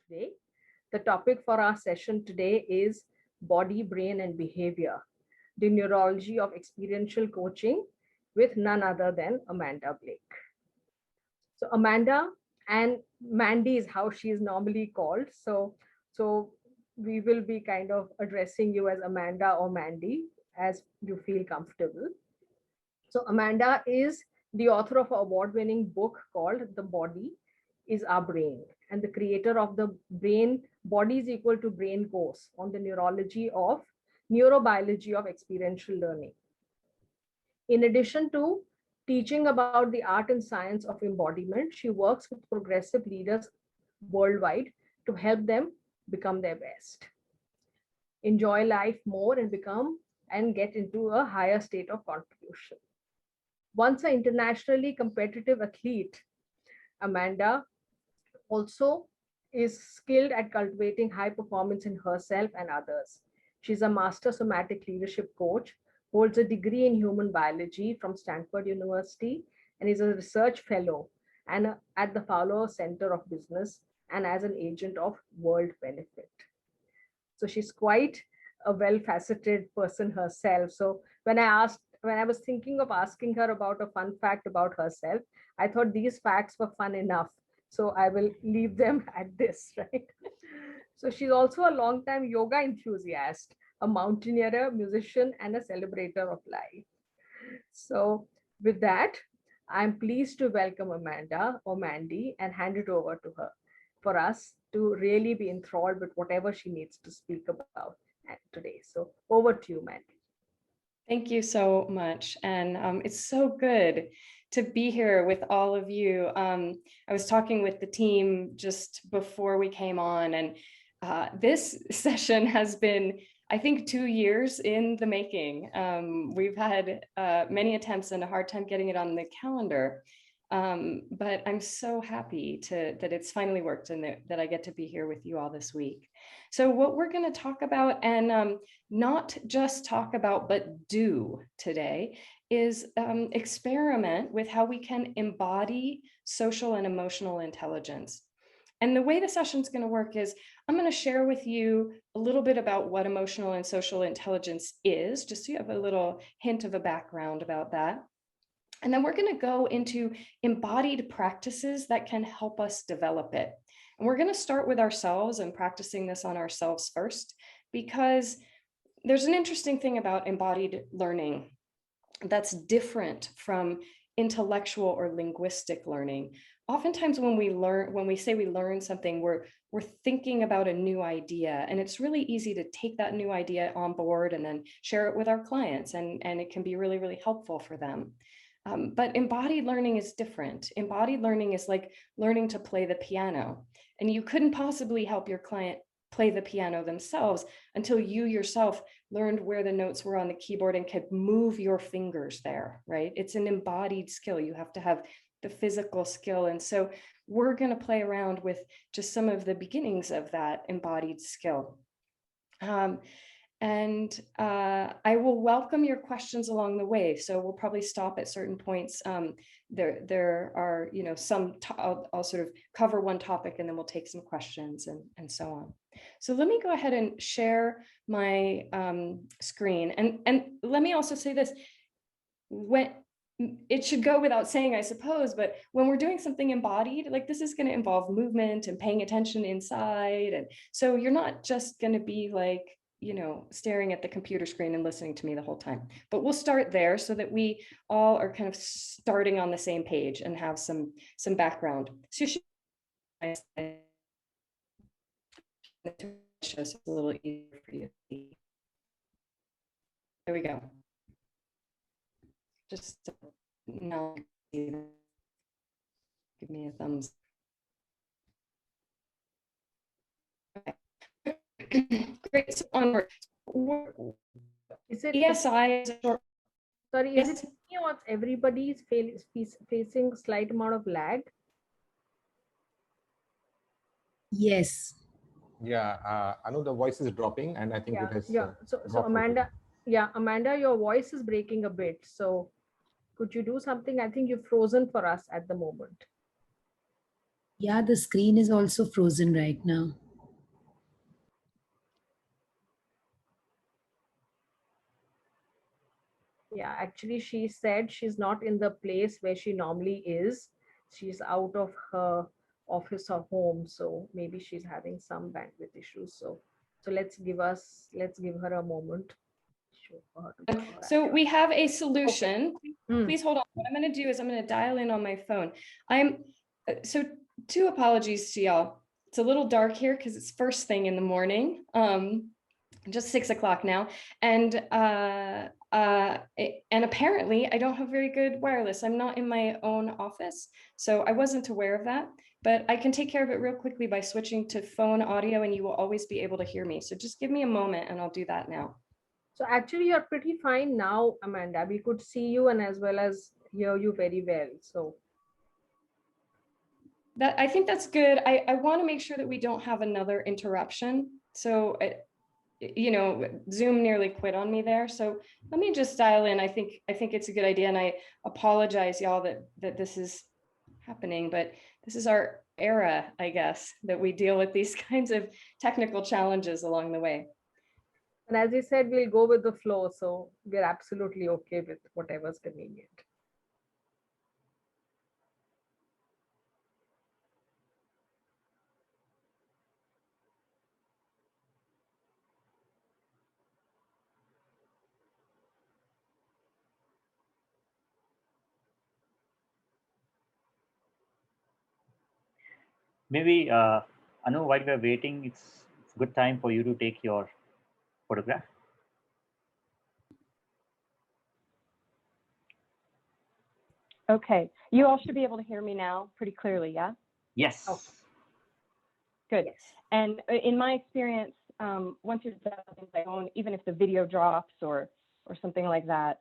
today. The topic for our session today is body, brain, and behavior, the neurology of experiential coaching with none other than Amanda Blake. So Amanda, and Mandy is how she is normally called. So we will be kind of addressing you as Amanda or Mandy as you feel comfortable. So Amanda is the author of an award-winning book called The Body is Our Brain, and the creator of the Brain Body is Equal to Brain course on the neurobiology of experiential learning. In addition to teaching about the art and science of embodiment, she works with progressive leaders worldwide to help them become their best, enjoy life more, and get into a higher state of contribution. Once an internationally competitive athlete, Amanda also is skilled at cultivating high performance in herself and others. She's a master somatic leadership coach, holds a degree in human biology from Stanford University, and is a research fellow and at the Fowler Center of Business and as an agent of World Benefit. So she's quite a well-faceted person herself. So when I was thinking of asking her about a fun fact about herself, I thought these facts were fun enough. So I will leave them at this, right? So she's also a longtime yoga enthusiast, a mountaineer, musician, and a celebrator of life. So with that, I'm pleased to welcome Amanda or Mandy and hand it over to her for us to really be enthralled with whatever she needs to speak about today. So over to you, Mandy. Thank you so much. And it's so good to be here with all of you. I was talking with the team just before we came on, and this session has been, I think, 2 years in the making. We've had many attempts and a hard time getting it on the calendar. But I'm so happy that it's finally worked and that I get to be here with you all this week. So what we're going to talk about, and not just talk about, but do today, is experiment with how we can embody social and emotional intelligence. And the way the session is going to work is I'm going to share with you a little bit about what emotional and social intelligence is, just so you have a little hint of a background about that. And then we're going to go into embodied practices that can help us develop it. And we're going to start with ourselves and practicing this on ourselves first, because there's an interesting thing about embodied learning that's different from intellectual or linguistic learning. Oftentimes when we say we learn something, we're thinking about a new idea, and it's really easy to take that new idea on board and then share it with our clients, and it can be really, really helpful for them. But embodied learning is different. Embodied learning is like learning to play the piano, and you couldn't possibly help your client play the piano themselves until you yourself learned where the notes were on the keyboard and could move your fingers there, right? It's an embodied skill. You have to have the physical skill. And so we're going to play around with just some of the beginnings of that embodied skill. And I will welcome your questions along the way. So we'll probably stop at certain points. There are, some, I'll sort of cover one topic and then we'll take some questions and so on. So let me go ahead and share my screen. And let me also say this, when it should go without saying, I suppose, but when we're doing something embodied, like this is going to involve movement and paying attention inside. And so you're not just going to be like, staring at the computer screen and listening to me the whole time. But we'll start there so that we all are kind of starting on the same page and have some background. So it's a little easier for you to see. There we go. Just now, give me a thumbs. Okay. Great. So onward. Is it ESI is a short. Sorry, is it me or everybody's facing a slight amount of lag? Yes. Yeah, Anu, the voice is dropping, and I think it has. Yeah. So Amanda, Amanda, your voice is breaking a bit. So could you do something? I think you've frozen for us at the moment. Yeah, the screen is also frozen right now. Yeah, actually, she said she's not in the place where she normally is. She's out of her office or home, so maybe she's having some bandwidth issues. So let's give her a moment for her to come back. So we have a solution. Okay. Please hold on. What I'm going to do is I'm going to dial in on my phone. So two apologies to y'all. It's a little dark here because it's first thing in the morning. Just 6 o'clock now, and apparently I don't have very good wireless. I'm not in my own office, so I wasn't aware of that, but I can take care of it real quickly by switching to phone audio, and you will always be able to hear me. So just give me a moment and I'll do that now. So actually, you're pretty fine now, Amanda. We could see you and as well as hear you very well. So that, I think that's good. I want to make sure that we don't have another interruption. So you know, Zoom nearly quit on me there. So let me just dial in. I think it's a good idea. And I apologize, y'all, that this is happening, but this is our era, I guess, that we deal with these kinds of technical challenges along the way. and as you said, we'll go with the flow. So we're absolutely okay with whatever's convenient. Maybe, Anu, while we're waiting, it's a good time for you to take your photograph. Okay, you all should be able to hear me now pretty clearly, yeah? Yes. Oh. Good. Yes. And in my experience, once you're done with my own, even if the video drops or something like that,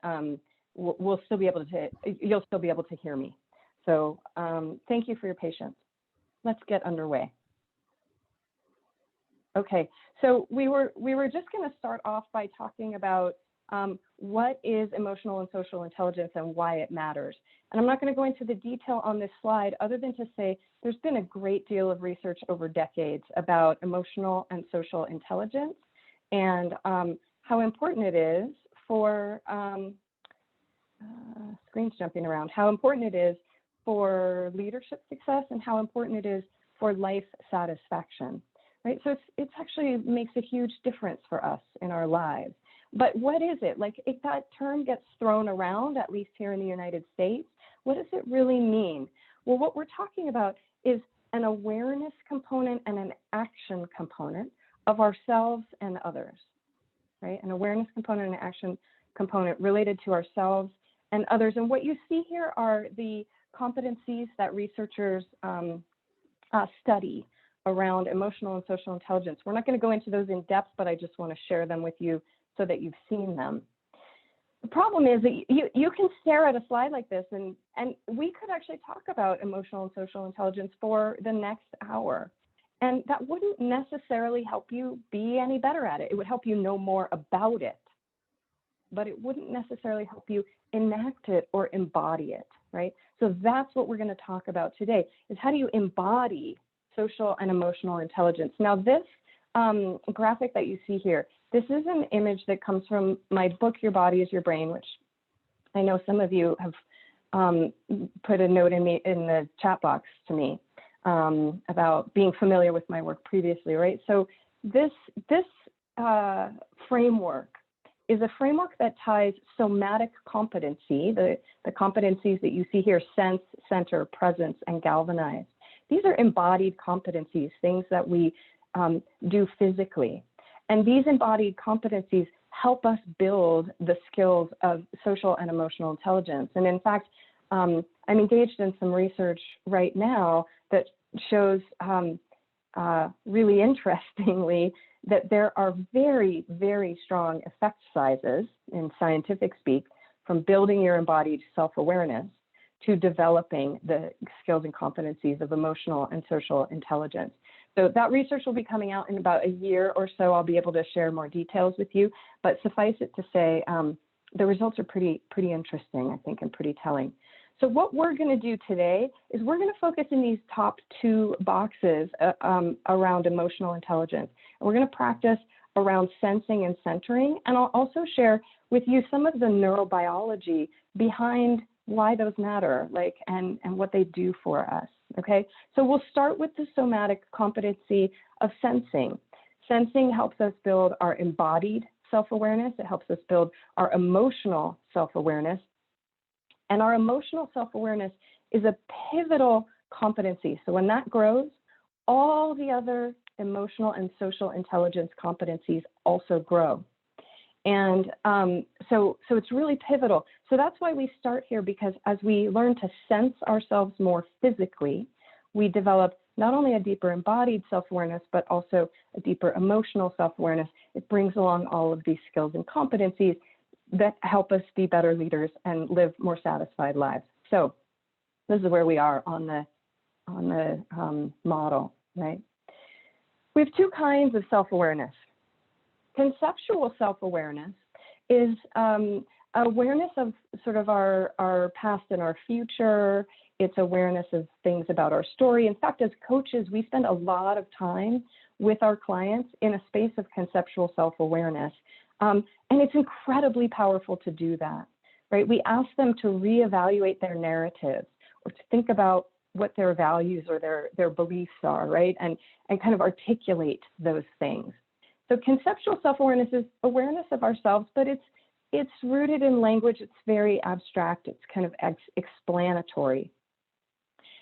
we'll still be able to, you'll still be able to hear me. So thank you for your patience. Let's get underway. Okay, so we were just going to start off by talking about what is emotional and social intelligence and why it matters. And I'm not going to go into the detail on this slide other than to say there's been a great deal of research over decades about emotional and social intelligence and how important it is for, screen's jumping around, how important it is for leadership success and how important it is for life satisfaction, right? So it's actually makes a huge difference for us in our lives. But what is it? Like, if that term gets thrown around, at least here in the United States, what does it really mean? Well, what we're talking about is an awareness component and an action component of ourselves and others, right? An awareness component and an action component related to ourselves and others. And what you see here are the competencies that researchers study around emotional and social intelligence. We're not going to go into those in depth, but I just want to share them with you so that you've seen them. The problem is that you can stare at a slide like this and we could actually talk about emotional and social intelligence for the next hour. And that wouldn't necessarily help you be any better at it. It would help you know more about it, but it wouldn't necessarily help you enact it or embody it, right? So that's what we're going to talk about today, is how do you embody social and emotional intelligence. Now this graphic that you see here, this is an image that comes from my book, Your Body is Your Brain, which I know some of you have put a note in the chat box to me about being familiar with my work previously, right? So this framework is a framework that ties somatic competency, the competencies that you see here, sense, center, presence, and galvanize. These are embodied competencies, things that we do physically. And these embodied competencies help us build the skills of social and emotional intelligence. And in fact, I'm engaged in some research right now that shows really interestingly that there are very, very strong effect sizes in scientific speak from building your embodied self-awareness to developing the skills and competencies of emotional and social intelligence. So that research will be coming out in about a year or so. I'll be able to share more details with you, but suffice it to say, the results are pretty interesting, I think, and pretty telling. So what we're going to do today is we're going to focus in these top two boxes around emotional intelligence. And we're going to practice around sensing and centering. And I'll also share with you some of the neurobiology behind why those matter, like, and what they do for us. Okay, so we'll start with the somatic competency of sensing. Sensing helps us build our embodied self-awareness. It helps us build our emotional self-awareness. And our emotional self-awareness is a pivotal competency. So when that grows, all the other emotional and social intelligence competencies also grow. And so it's really pivotal. So that's why we start here, because as we learn to sense ourselves more physically, we develop not only a deeper embodied self-awareness, but also a deeper emotional self-awareness. It brings along all of these skills and competencies that help us be better leaders and live more satisfied lives. So this is where we are on the model, right? We have two kinds of self-awareness. Conceptual self-awareness is awareness of sort of our past and our future. It's awareness of things about our story. In fact, as coaches, we spend a lot of time with our clients in a space of conceptual self-awareness. And it's incredibly powerful to do that, right? We ask them to reevaluate their narratives or to think about what their values or their beliefs are, right? And kind of articulate those things. So conceptual self-awareness is awareness of ourselves, but it's rooted in language. It's very abstract. It's kind of explanatory.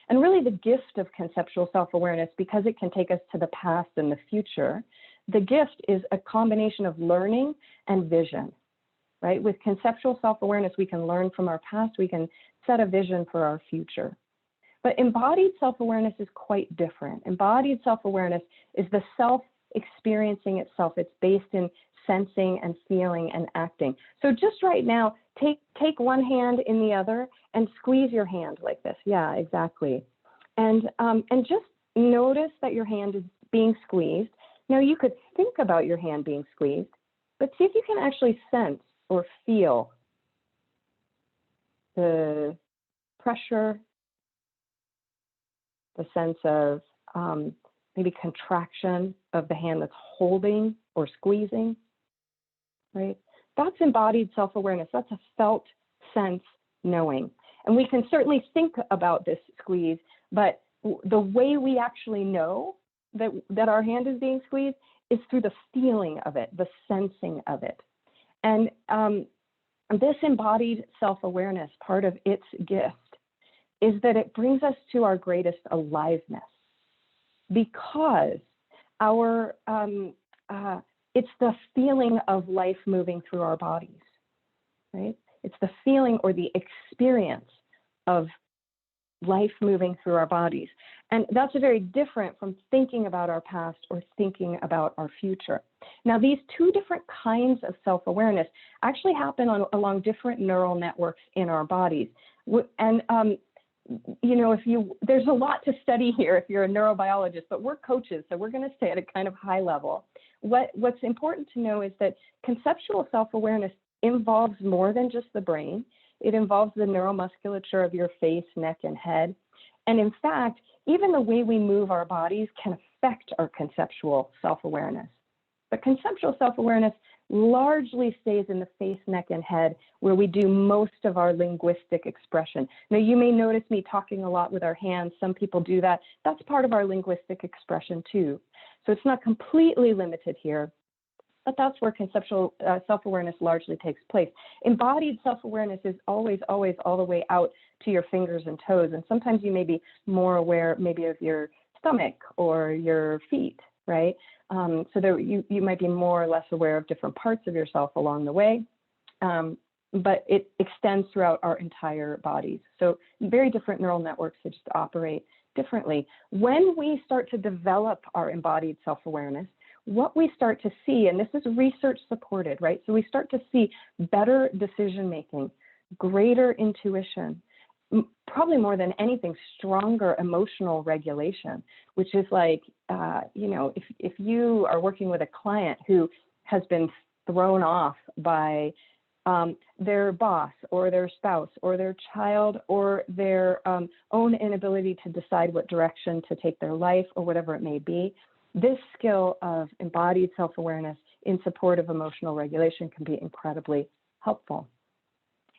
And really the gift of conceptual self-awareness, because it can take us to the past and the future, the gift is a combination of learning and vision, right? With conceptual self-awareness, we can learn from our past. We can set a vision for our future. But embodied self-awareness is quite different. Embodied self-awareness is the self experiencing itself. It's based in sensing and feeling and acting. So just right now, take one hand in the other and squeeze your hand like this. Yeah, exactly. And just notice that your hand is being squeezed. Now you could think about your hand being squeezed, but see if you can actually sense or feel the pressure, the sense of maybe contraction of the hand that's holding or squeezing, right? That's embodied self-awareness. That's a felt sense knowing. And we can certainly think about this squeeze, but the way we actually know that our hand is being squeezed is through the feeling of it, the sensing of it. And this embodied self-awareness, part of its gift, is that it brings us to our greatest aliveness, because it's the feeling of life moving through our bodies, right? It's the feeling or the experience of life moving through our bodies. And that's very different from thinking about our past or thinking about our future. Now, these two different kinds of self-awareness actually happen along different neural networks in our bodies. And you know, there's a lot to study here if you're a neurobiologist, but we're coaches, so we're going to stay at a kind of high level. What's important to know is that conceptual self-awareness involves more than just the brain. It involves the neuromusculature of your face, neck, and head. And in fact, even the way we move our bodies can affect our conceptual self-awareness. But conceptual self-awareness largely stays in the face, neck, and head, where we do most of our linguistic expression. Now, you may notice me talking a lot with our hands. Some people do that. That's part of our linguistic expression too. So it's not completely limited here, but that's where conceptual self-awareness largely takes place. Embodied self-awareness is always, always all the way out to your fingers and toes. And sometimes you may be more aware maybe of your stomach or your feet, right? So that you might be more or less aware of different parts of yourself along the way, but it extends throughout our entire bodies. So very different neural networks that just operate differently. When we start to develop our embodied self-awareness, what we start to see, and this is research supported, right? So we start to see better decision-making, greater intuition, probably more than anything, stronger emotional regulation, which is like, you know, if you are working with a client who has been thrown off by their boss or their spouse or their child or their own inability to decide what direction to take their life or whatever it may be, this skill of embodied self-awareness in support of emotional regulation can be incredibly helpful.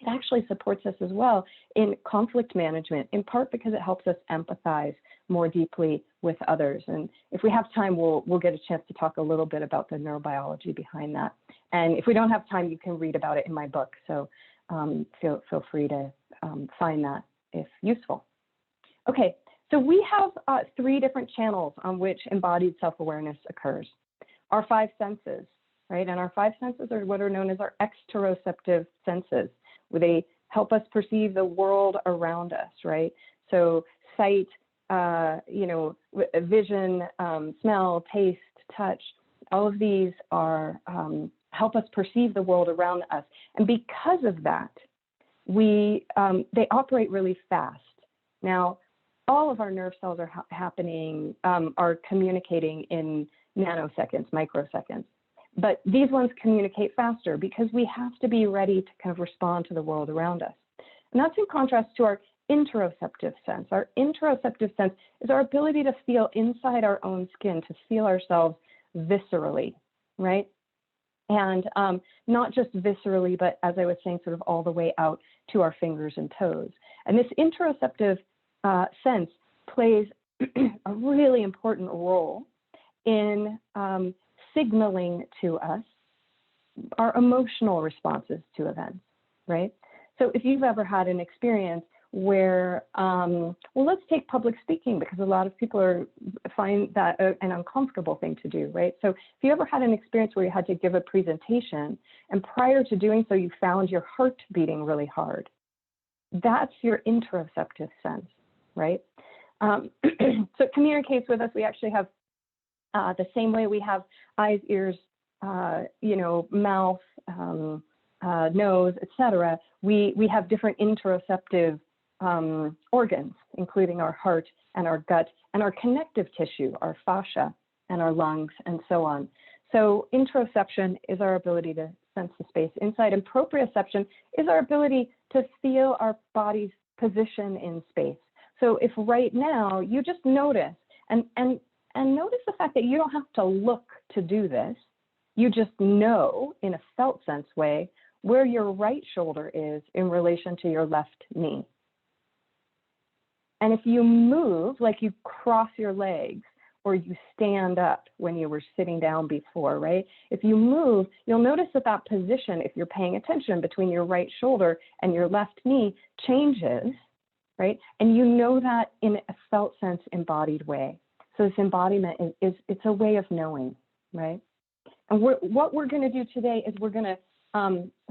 It actually supports us as well in conflict management, in part because it helps us empathize more deeply with others. And if we have time, we'll get a chance to talk a little bit about the neurobiology behind that. And if we don't have time, you can read about it in my book. So feel free to find that if useful. Okay, so we have 3 different channels on which embodied self-awareness occurs. Our 5 senses, right? And our 5 senses are what are known as our exteroceptive senses, where they help us perceive the world around us, right? So sight, vision, smell, taste, touch, all of these are help us perceive the world around us. And because of that, they operate really fast. Now, all of our nerve cells are communicating in nanoseconds, microseconds. But these ones communicate faster because we have to be ready to kind of respond to the world around us. And that's in contrast to our interoceptive sense. Our interoceptive sense is our ability to feel inside our own skin, to feel ourselves viscerally, right? And not just viscerally, but as I was saying, sort of all the way out to our fingers and toes. And this interoceptive sense plays a really important role in signaling to us our emotional responses to events, right? So if you've ever had an experience where, well, let's take public speaking, because a lot of people find that an uncomfortable thing to do, right? So if you ever had an experience where you had to give a presentation, and prior to doing so, you found your heart beating really hard, that's your interoceptive sense, right? So it communicates with us. We actually have the same way we have eyes, ears, mouth, nose, etc. We have different interoceptive organs, including our heart and our gut and our connective tissue, our fascia and our lungs and so on. So interoception is our ability to sense the space inside, and proprioception is our ability to feel our body's position in space. So if right now you just notice and notice the fact that you don't have to look to do this, you just know in a felt sense way where your right shoulder is in relation to your left knee. And if you move, like you cross your legs or you stand up when you were sitting down before, right? If you move, you'll notice that position, if you're paying attention, between your right shoulder and your left knee changes, right? And you know that in a felt sense, embodied way. So this embodiment it's a way of knowing, right? And what we're going to do today is we're going to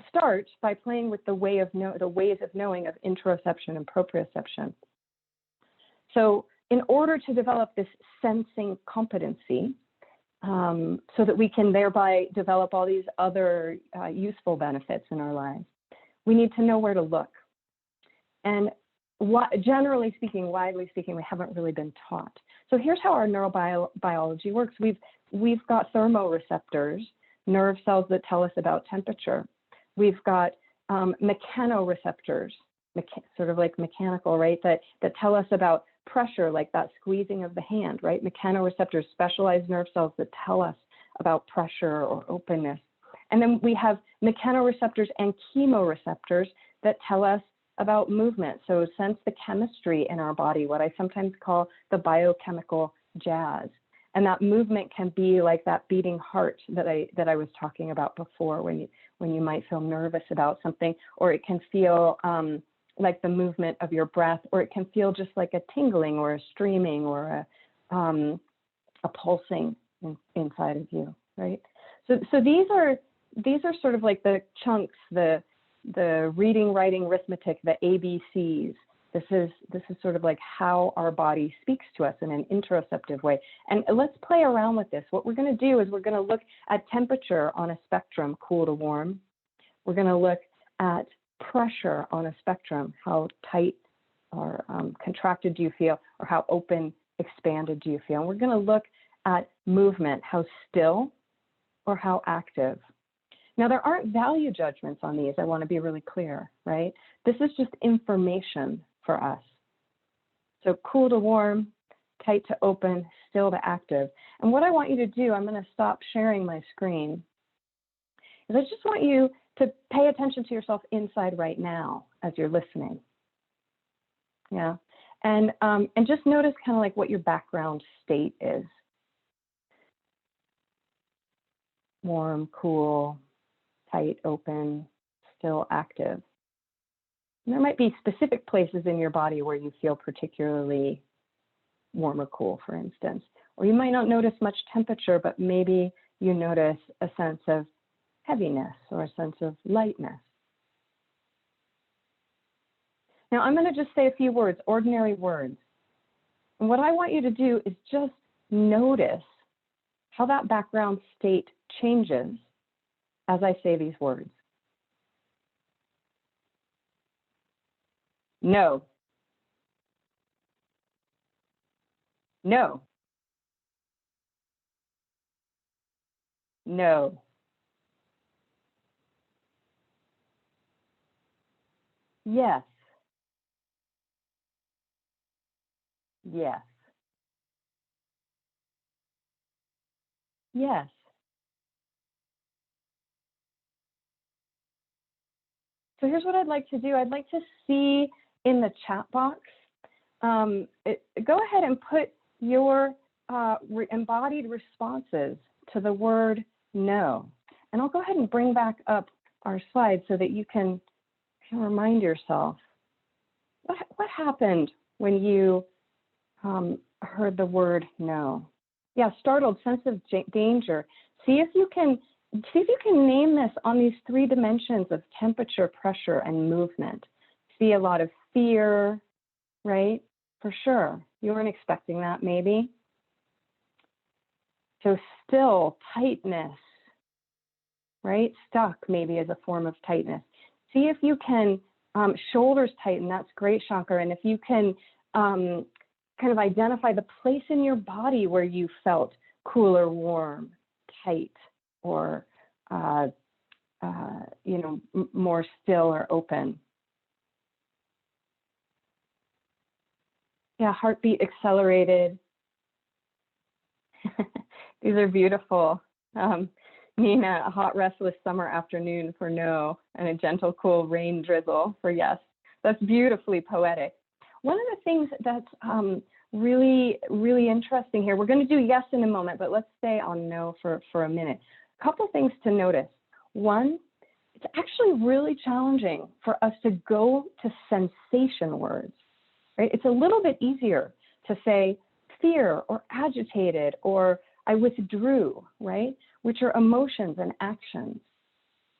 start by playing with the ways of knowing of interoception and proprioception. So in order to develop this sensing competency, so that we can thereby develop all these other useful benefits in our lives, we need to know where to look. And generally speaking, widely speaking, we haven't really been taught. So here's how our neurobiology works. We've got thermoreceptors, nerve cells that tell us about temperature. We've got mechanoreceptors, sort of like mechanical, right, that tell us about pressure, like that squeezing of the hand, right? Mechanoreceptors, specialized nerve cells that tell us about pressure or openness. And then we have mechanoreceptors and chemoreceptors that tell us about movement. So sense the chemistry in our body, what I sometimes call the biochemical jazz. And that movement can be like that beating heart that I was talking about before, when you might feel nervous about something, or it can feel like the movement of your breath, or it can feel just like a tingling or a streaming or a pulsing inside of you, right? So these are sort of like the chunks, the reading, writing, arithmetic, the ABCs. This is sort of like how our body speaks to us in an interoceptive way. And let's play around with this. What we're going to do is we're going to look at temperature on a spectrum, cool to warm. We're going to look at pressure on a spectrum, how tight or contracted do you feel, or how open, expanded do you feel. And we're going to look at movement, how still or how active. Now, there aren't value judgments on these. I want to be really clear, right? This is just information for us. So cool to warm, tight to open, still to active. And what I want you to do, I'm going to stop sharing my screen, is I just want you to pay attention to yourself inside right now as you're listening. Yeah, and just notice kind of like what your background state is. Warm, cool, tight, open, still, active. And there might be specific places in your body where you feel particularly warm or cool, for instance. Or you might not notice much temperature, but maybe you notice a sense of heaviness or a sense of lightness. Now, I'm going to just say a few words, ordinary words. And what I want you to do is just notice how that background state changes as I say these words. No. No. No. Yes. Yes. Yes. So here's what I'd like to do. I'd like to see in the chat box, go ahead and put your embodied responses to the word no. And I'll go ahead and bring back up our slides so that you can remind yourself, what happened when you heard the word no? Yeah, startled, sense of danger. See if you can name this on these 3 dimensions of temperature, pressure, and movement. See a lot of fear, right? For sure. You weren't expecting that, maybe. So still, tightness, right? Stuck maybe is a form of tightness. See if you can, shoulders tighten, that's great, Shankar. And if you can kind of identify the place in your body where you felt cool or warm, tight, or more still or open. Yeah, heartbeat accelerated. These are beautiful. Nina, a hot, restless summer afternoon for no, and a gentle, cool rain drizzle for yes. That's beautifully poetic. One of the things that's really, really interesting here, we're going to do yes in a moment, but let's stay on no for a minute. A couple things to notice. One, it's actually really challenging for us to go to sensation words, right? It's a little bit easier to say fear or agitated or I withdrew, right? Which are emotions and actions.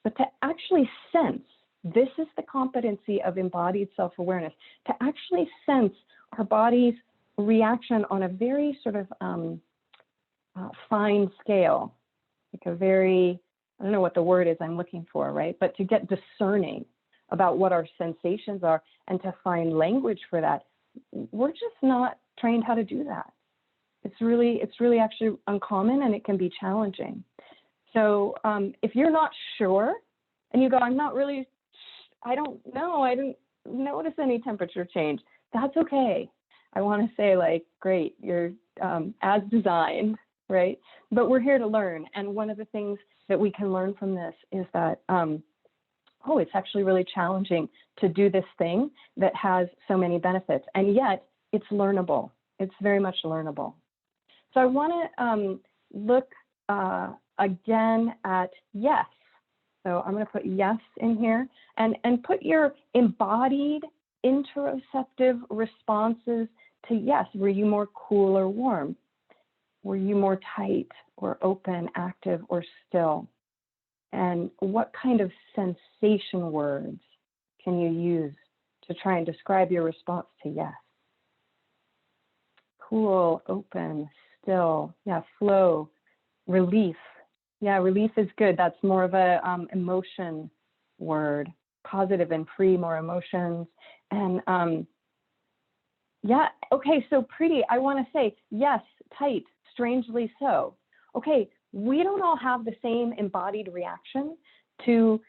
But to actually sense, this is the competency of embodied self-awareness, to actually sense our body's reaction on a very sort of fine scale, like a very, I don't know what the word is I'm looking for, right? But to get discerning about what our sensations are and to find language for that, we're just not trained how to do that. It's really actually uncommon and it can be challenging. So if you're not sure and you go, I don't know, I didn't notice any temperature change, that's okay. I want to say like, great, you're as designed, right? But we're here to learn. And one of the things that we can learn from this is that, it's actually really challenging to do this thing that has so many benefits. And yet it's learnable. It's very much learnable. So I want to look again at yes. So I'm going to put yes in here and put your embodied interoceptive responses to yes. Were you more cool or warm? Were you more tight or open, active or still? And what kind of sensation words can you use to try and describe your response to yes? Cool, open, still, yeah, flow, relief. Yeah, relief is good. That's more of a emotion word, positive and free, more emotions. And yeah, okay, so pretty, I want to say, yes, tight, strangely so. Okay, we don't all have the same embodied reaction to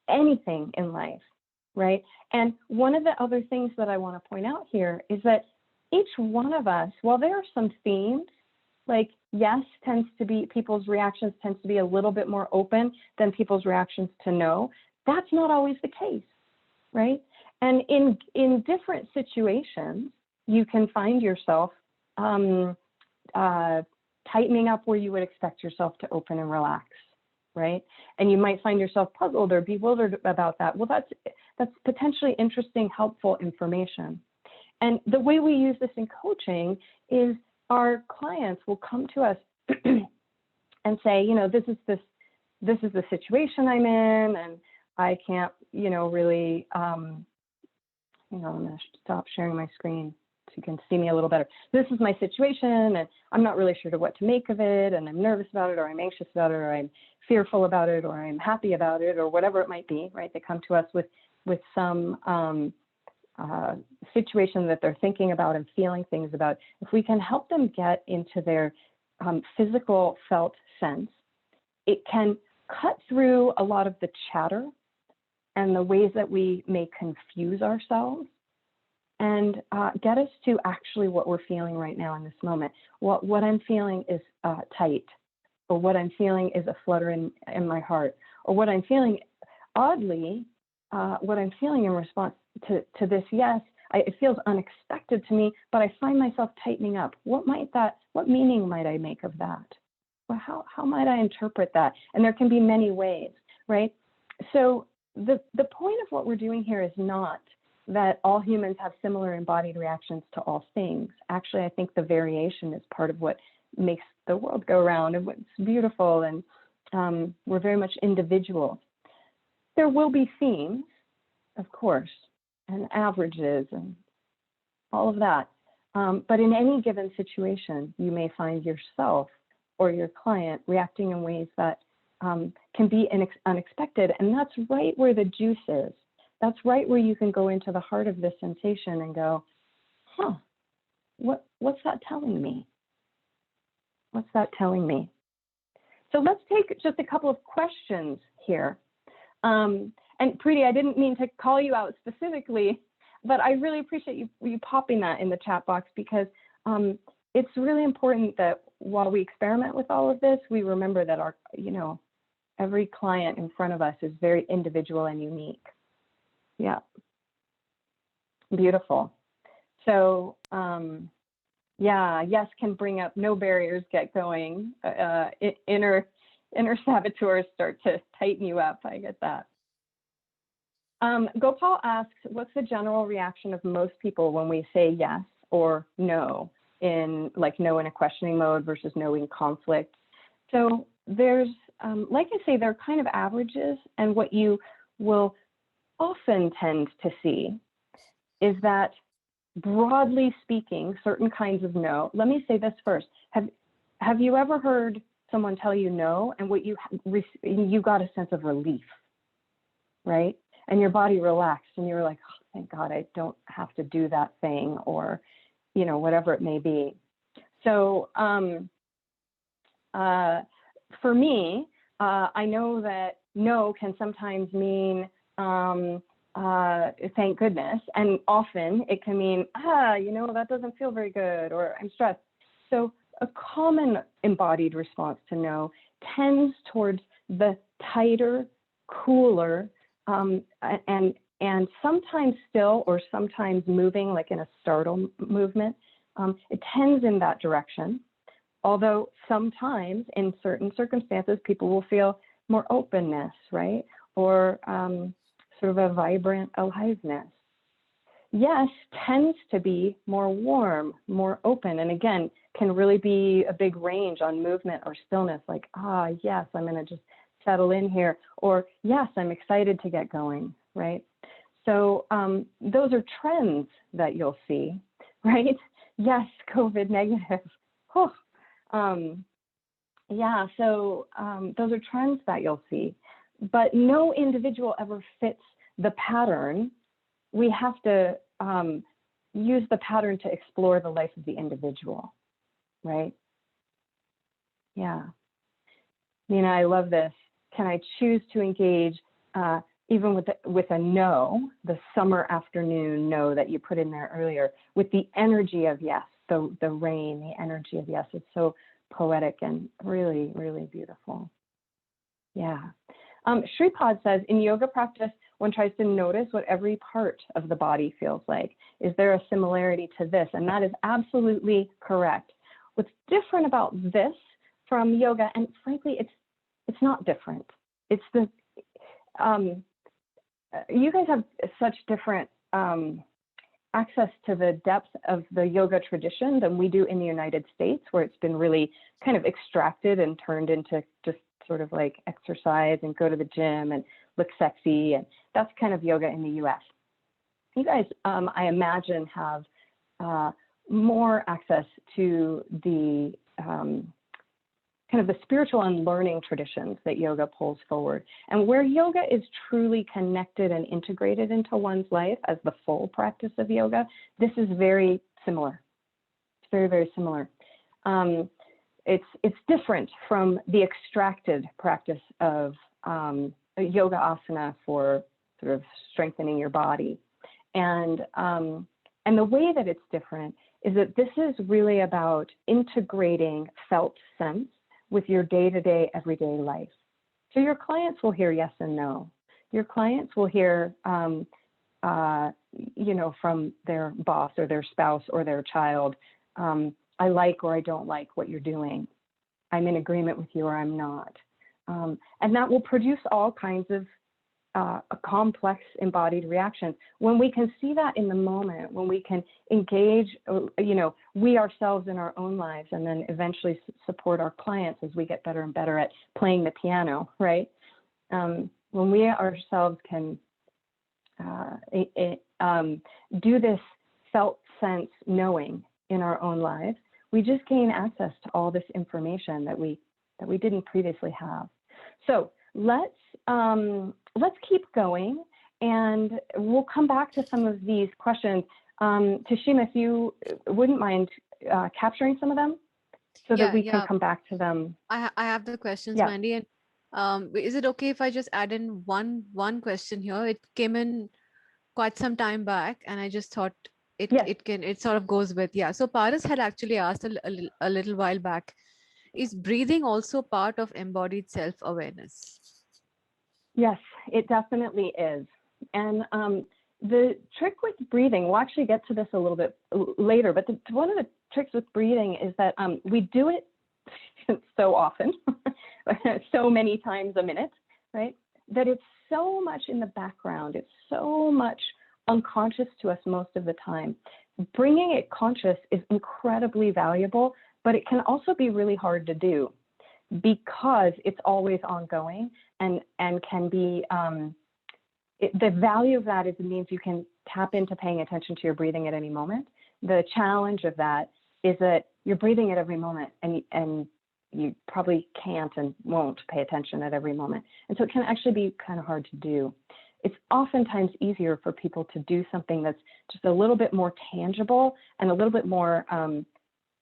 anything in life, right? And one of the other things that I want to point out here is that each one of us, while there are some themes, like yes tends to be, people's reactions tends to be a little bit more open than people's reactions to no, that's not always the case, right? And in different situations, you can find yourself tightening up where you would expect yourself to open and relax, right? And you might find yourself puzzled or bewildered about that. Well, that's potentially interesting, helpful information. And the way we use this in coaching is our clients will come to us and say, you know, this is the situation I'm in, and I can't, you know, really, I'm going to stop sharing my screen so you can see me a little better. This is my situation, and I'm not really sure what to make of it, and I'm nervous about it, or I'm anxious about it, or I'm fearful about it, or I'm happy about it, or whatever it might be, right? They come to us with some situation that they're thinking about and feeling things about. If we can help them get into their physical felt sense, it can cut through a lot of the chatter and the ways that we may confuse ourselves, and get us to actually what we're feeling right now in this moment. What I'm feeling is tight, or what I'm feeling is a flutter in my heart, or what I'm feeling, oddly, what I'm feeling in response to this yes, it feels unexpected to me, but I find myself tightening up. What meaning might I make of that? Well, how might I interpret that? And there can be many ways, right? So the point of what we're doing here is not that all humans have similar embodied reactions to all things. Actually, I think the variation is part of what makes the world go round and what's beautiful, and we're very much individuals. There will be themes, of course, and averages and all of that. But in any given situation, you may find yourself or your client reacting in ways that can be unexpected. And that's right where the juice is. That's right where you can go into the heart of this sensation and go, huh, what's that telling me? What's that telling me? So let's take just a couple of questions here. And Preeti, I didn't mean to call you out specifically, but I really appreciate you popping that in the chat box, because it's really important that while we experiment with all of this, we remember that every client in front of us is very individual and unique. Yeah, beautiful. So yeah, yes can bring up no barriers, get going. Inner saboteurs start to tighten you up. I get that. Gopal asks, what's the general reaction of most people when we say yes or no in no in a questioning mode versus no in conflict? So there's, like I say, they're kind of averages, and what you will often tend to see is that, broadly speaking, certain kinds of no. Let me say this first. Have you ever heard someone tell you no, and you got a sense of relief, right? And your body relaxed, and you're like, oh, thank God I don't have to do that thing, or whatever it may be. So for me, I know that no can sometimes mean thank goodness, and often it can mean that doesn't feel very good, or I'm stressed. So a common embodied response to no tends towards the tighter, cooler, and sometimes still or sometimes moving, like in a startle movement. It tends in that direction, although sometimes in certain circumstances people will feel more openness, right, or sort of a vibrant aliveness. Yes tends to be more warm, more open, and again can really be a big range on movement or stillness, like yes, I'm going to just settle in here, or yes, I'm excited to get going, right? So those are trends that you'll see, right? Yes, COVID negative. Oh. Yeah, so those are trends that you'll see, but no individual ever fits the pattern. We have to use the pattern to explore the life of the individual, right? Yeah. Nina, I love this. can I choose to engage even with a no, the summer afternoon no that you put in there earlier, with the energy of yes, the rain, the energy of yes. It's so poetic and really, really beautiful. Yeah. Shripad says, in yoga practice, one tries to notice what every part of the body feels like. Is there a similarity to this? And that is absolutely correct. What's different about this from yoga, and frankly, it's not different. It's the, you guys have such different access to the depth of the yoga tradition than we do in the United States, where it's been really kind of extracted and turned into just sort of like exercise and go to the gym and look sexy. And that's kind of yoga in the US. You guys, I imagine, have more access to the kind of the spiritual and learning traditions that yoga pulls forward. And where yoga is truly connected and integrated into one's life as the full practice of yoga, this is very similar. It's very, very similar. It's different from the extracted practice of yoga asana for sort of strengthening your body. And the way that it's different is that this is really about integrating felt sense with your day-to-day, everyday life. So your clients will hear yes and no. Your clients will hear, you know, from their boss or their spouse or their child, I like or I don't like what you're doing. I'm in agreement with you or I'm not. And that will produce all kinds of complex embodied reactions. When we can see that in the moment, when we can engage, you know, we ourselves in our own lives, and then eventually support our clients as we get better and better at playing the piano, right? When we ourselves can do this felt sense knowing in our own lives, we just gain access to all this information that we didn't previously have. So let's keep going, and we'll come back to some of these questions. Tashima, if you wouldn't mind capturing some of them so that we can come back to them. I have the questions, Yeah. Mandy. And is it okay if I just add in one question here? It came in quite some time back, and I just thought it sort of goes with, yeah. So Paris had actually asked a little while back, is breathing also part of embodied self-awareness? Yes, it definitely is. And the trick with breathing, we'll actually get to this a little bit later, but one of the tricks with breathing is that we do it so often, so many times a minute, right? That it's so much in the background. It's so much unconscious to us most of the time. Bringing it conscious is incredibly valuable, but it can also be really hard to do because it's always ongoing and can be, the value of that is it means you can tap into paying attention to your breathing at any moment. The challenge of that is that you're breathing at every moment, and you probably can't and won't pay attention at every moment. And so it can actually be kind of hard to do. It's oftentimes easier for people to do something that's just a little bit more tangible and a little bit more,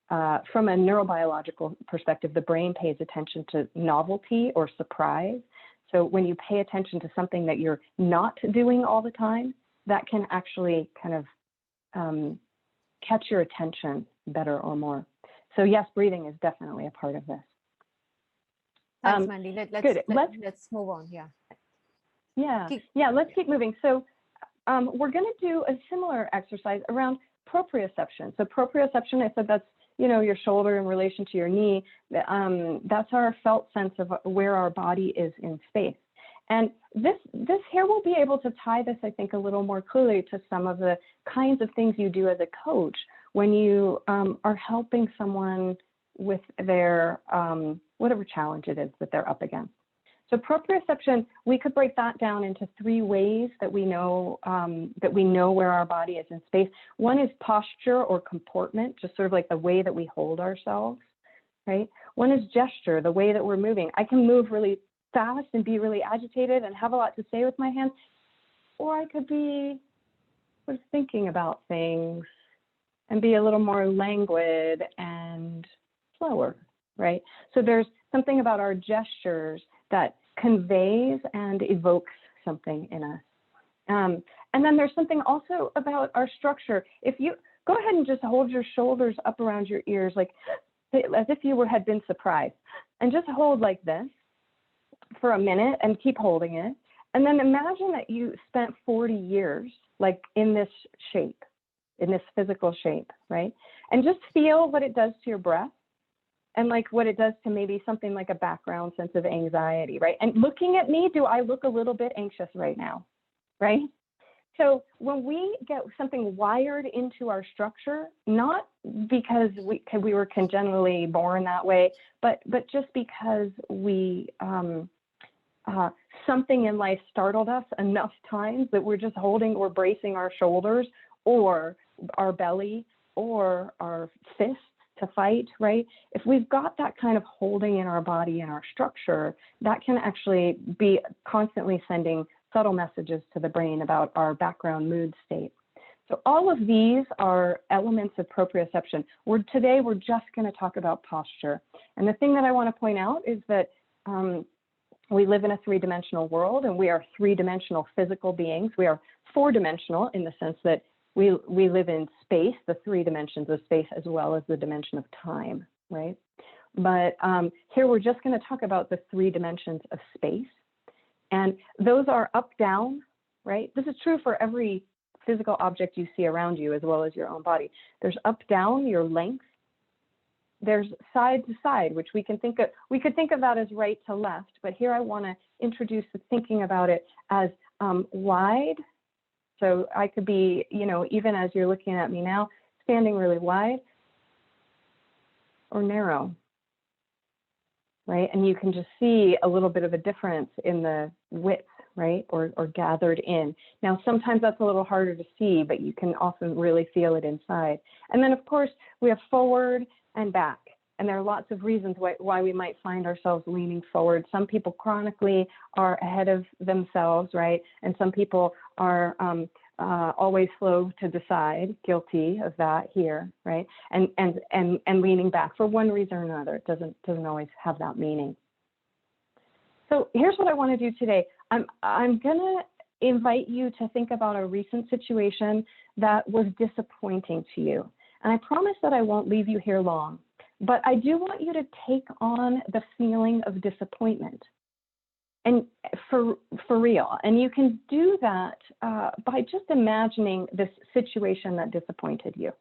from a neurobiological perspective, the brain pays attention to novelty or surprise. So when you pay attention to something that you're not doing all the time, that can actually kind of catch your attention better or more. So yes, breathing is definitely a part of this. Thanks, Mandy. Let's move on. Let's keep moving. So we're going to do a similar exercise around proprioception. So proprioception, I said that's, you know, your shoulder in relation to your knee. That's our felt sense of where our body is in space. And this here we'll be able to tie this, I think, a little more clearly to some of the kinds of things you do as a coach when you are helping someone with their whatever challenge it is that they're up against. So proprioception, we could break that down into 3 ways that we know where our body is in space. One is posture or comportment, just sort of like the way that we hold ourselves, right? One is gesture, the way that we're moving. I can move really fast and be really agitated and have a lot to say with my hands, or I could be sort of thinking about things and be a little more languid and slower, right? So there's something about our gestures that conveys and evokes something in us. And then there's something also about our structure. If you go ahead and just hold your shoulders up around your ears, like as if you had been surprised, and just hold like this for a minute and keep holding it. And then imagine that you spent 40 years like in this shape, in this physical shape, right? And just feel what it does to your breath and like what it does to maybe something like a background sense of anxiety, right? And looking at me, do I look a little bit anxious right now, right? So when we get something wired into our structure, not because we were congenitally born that way, but just because we something in life startled us enough times that we're just holding or bracing our shoulders or our belly or our fists to fight, right? If we've got that kind of holding in our body and our structure, that can actually be constantly sending subtle messages to the brain about our background mood state. So all of these are elements of proprioception. Today we're just going to talk about posture. And the thing that I want to point out is that we live in a three-dimensional world, and we are three-dimensional physical beings. We are four-dimensional in the sense that we live in space, the three dimensions of space, as well as the dimension of time, right? But here we're just going to talk about the three dimensions of space. And those are up, down, right? This is true for every physical object you see around you, as well as your own body. There's up, down, your length. There's side to side, which we could think of that as right to left, but here I want to introduce the thinking about it as wide. So I could be, even as you're looking at me now, standing really wide or narrow, right? And you can just see a little bit of a difference in the width, right? Or gathered in. Now, sometimes that's a little harder to see, but you can often really feel it inside. And then of course we have forward and back. And there are lots of reasons why we might find ourselves leaning forward. Some people chronically are ahead of themselves, right? And some people are always slow to decide, guilty of that here, right? And leaning back for one reason or another. It doesn't always have that meaning. So here's what I want to do today. I'm gonna invite you to think about a recent situation that was disappointing to you. And I promise that I won't leave you here long, but I do want you to take on the feeling of disappointment, and for real. And you can do that by just imagining this situation that disappointed you,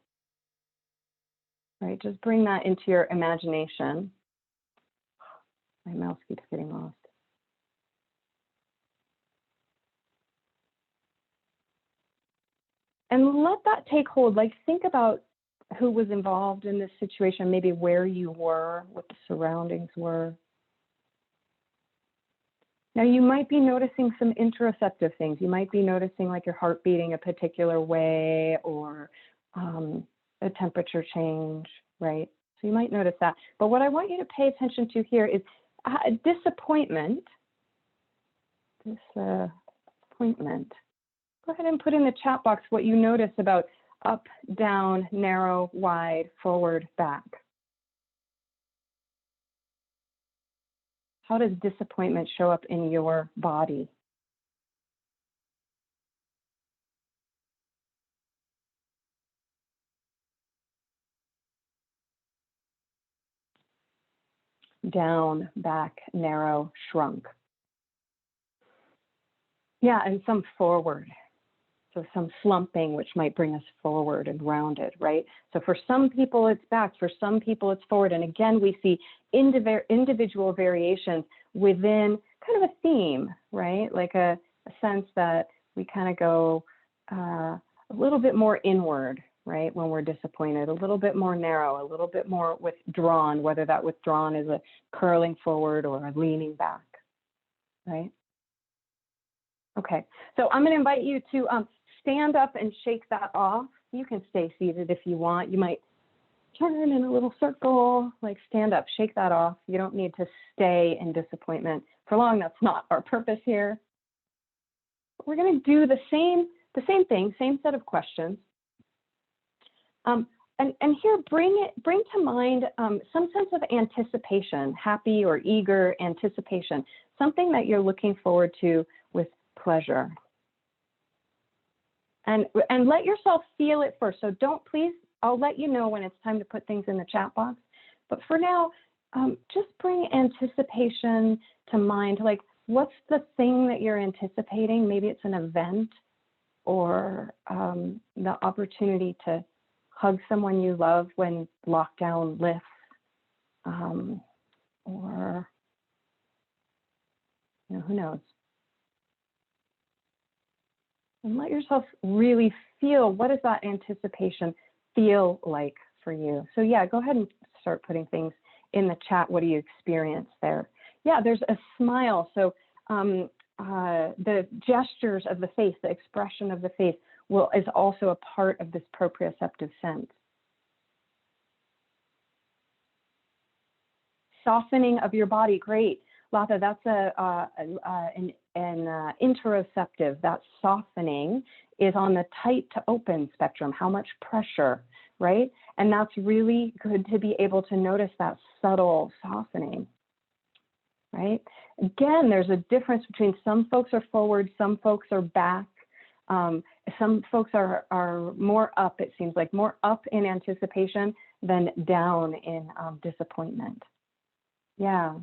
right? Just bring that into your imagination. My mouse keeps getting lost. And let that take hold. Like, think about who was involved in this situation, maybe where you were, what the surroundings were. Now, you might be noticing some interoceptive things. You might be noticing like your heart beating a particular way, or a temperature change, right? So you might notice that. But what I want you to pay attention to here is disappointment. Disappointment. Go ahead and put in the chat box what you notice about up, down, narrow, wide, forward, back. How does disappointment show up in your body? Down, back, narrow, shrunk. Yeah, and some forward. So some slumping, which might bring us forward and rounded, right? So for some people it's back, for some people it's forward. And again, we see individual variations within kind of a theme, right? Like a sense that we kind of go a little bit more inward, right? When we're disappointed, a little bit more narrow, a little bit more withdrawn, whether that withdrawn is a curling forward or a leaning back, right? Okay, so I'm going to invite you to stand up and shake that off. You can stay seated if you want. You might turn in a little circle, like stand up, shake that off. You don't need to stay in disappointment for long. That's not our purpose here. We're going to do the same thing, same set of questions. And here, bring to mind some sense of anticipation, happy or eager anticipation. something that you're looking forward to with pleasure. And let yourself feel it first. So don't, please, I'll let you know when it's time to put things in the chat box. But for now, just bring anticipation to mind. Like, what's the thing that you're anticipating? Maybe it's an event, or the opportunity to hug someone you love when lockdown lifts, or, you know, who knows? And let yourself really feel, what does that anticipation feel like for you? So yeah, go ahead and start putting things in the chat. What do you experience there? Yeah, there's a smile. So the gestures of the face, the expression of the face is also a part of this proprioceptive sense. Softening of your body, great. Latha, that's an interoceptive. That softening is on the tight to open spectrum, how much pressure, right? And that's really good to be able to notice that subtle softening, right? Again, there's a difference between some folks are forward, some folks are back. Some folks are more up, it seems like, more up in anticipation than down in disappointment. Yeah.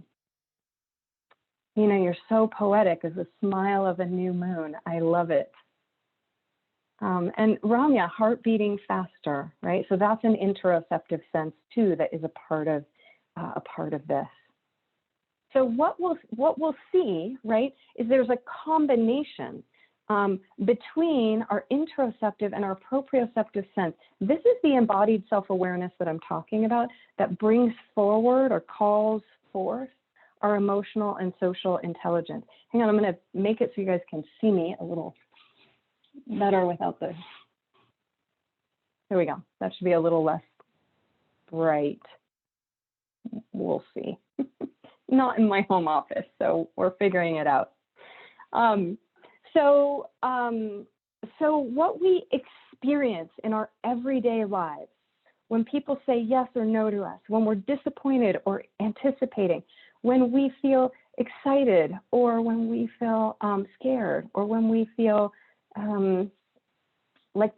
You know, you're so poetic as the smile of a new moon. I love it. And Ramya, heart beating faster, right? So that's an interoceptive sense too that is a part of this. So what we'll see, right, is there's a combination between our interoceptive and our proprioceptive sense. This is the embodied self-awareness that I'm talking about, that brings forward or calls forth our emotional and social intelligence. Hang on, I'm going to make it so you guys can see me a little better without the, there we go. That should be a little less bright. We'll see. Not in my home office, so we're figuring it out. So what we experience in our everyday lives, when people say yes or no to us, when we're disappointed or anticipating, when we feel excited, or when we feel scared, or when we feel like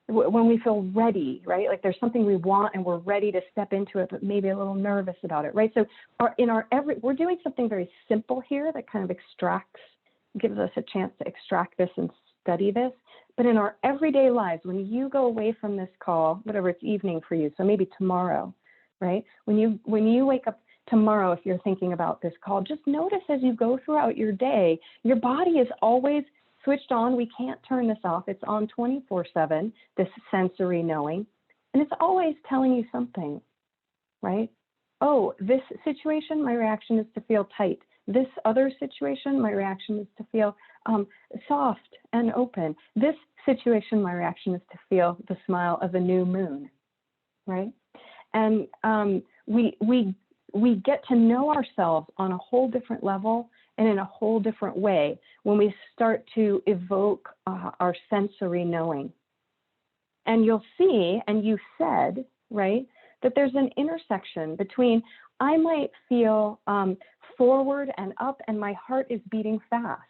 when we feel ready, right? Like there's something we want and we're ready to step into it, but maybe a little nervous about it, right? So we're doing something very simple here that kind of gives us a chance to extract this and study this. But in our everyday lives, when you go away from this call, whatever, it's evening for you, so maybe tomorrow, right? When you wake up tomorrow, if you're thinking about this call, just notice as you go throughout your day, your body is always switched on. We can't turn this off. It's on 24/7, this sensory knowing. And it's always telling you something, right? Oh, this situation, my reaction is to feel tight. This other situation, my reaction is to feel soft and open. This situation, my reaction is to feel the smile of a new moon, right? And we get to know ourselves on a whole different level and in a whole different way when we start to evoke our sensory knowing. And you'll see, and you said, right, that there's an intersection between I might feel forward and up and my heart is beating fast,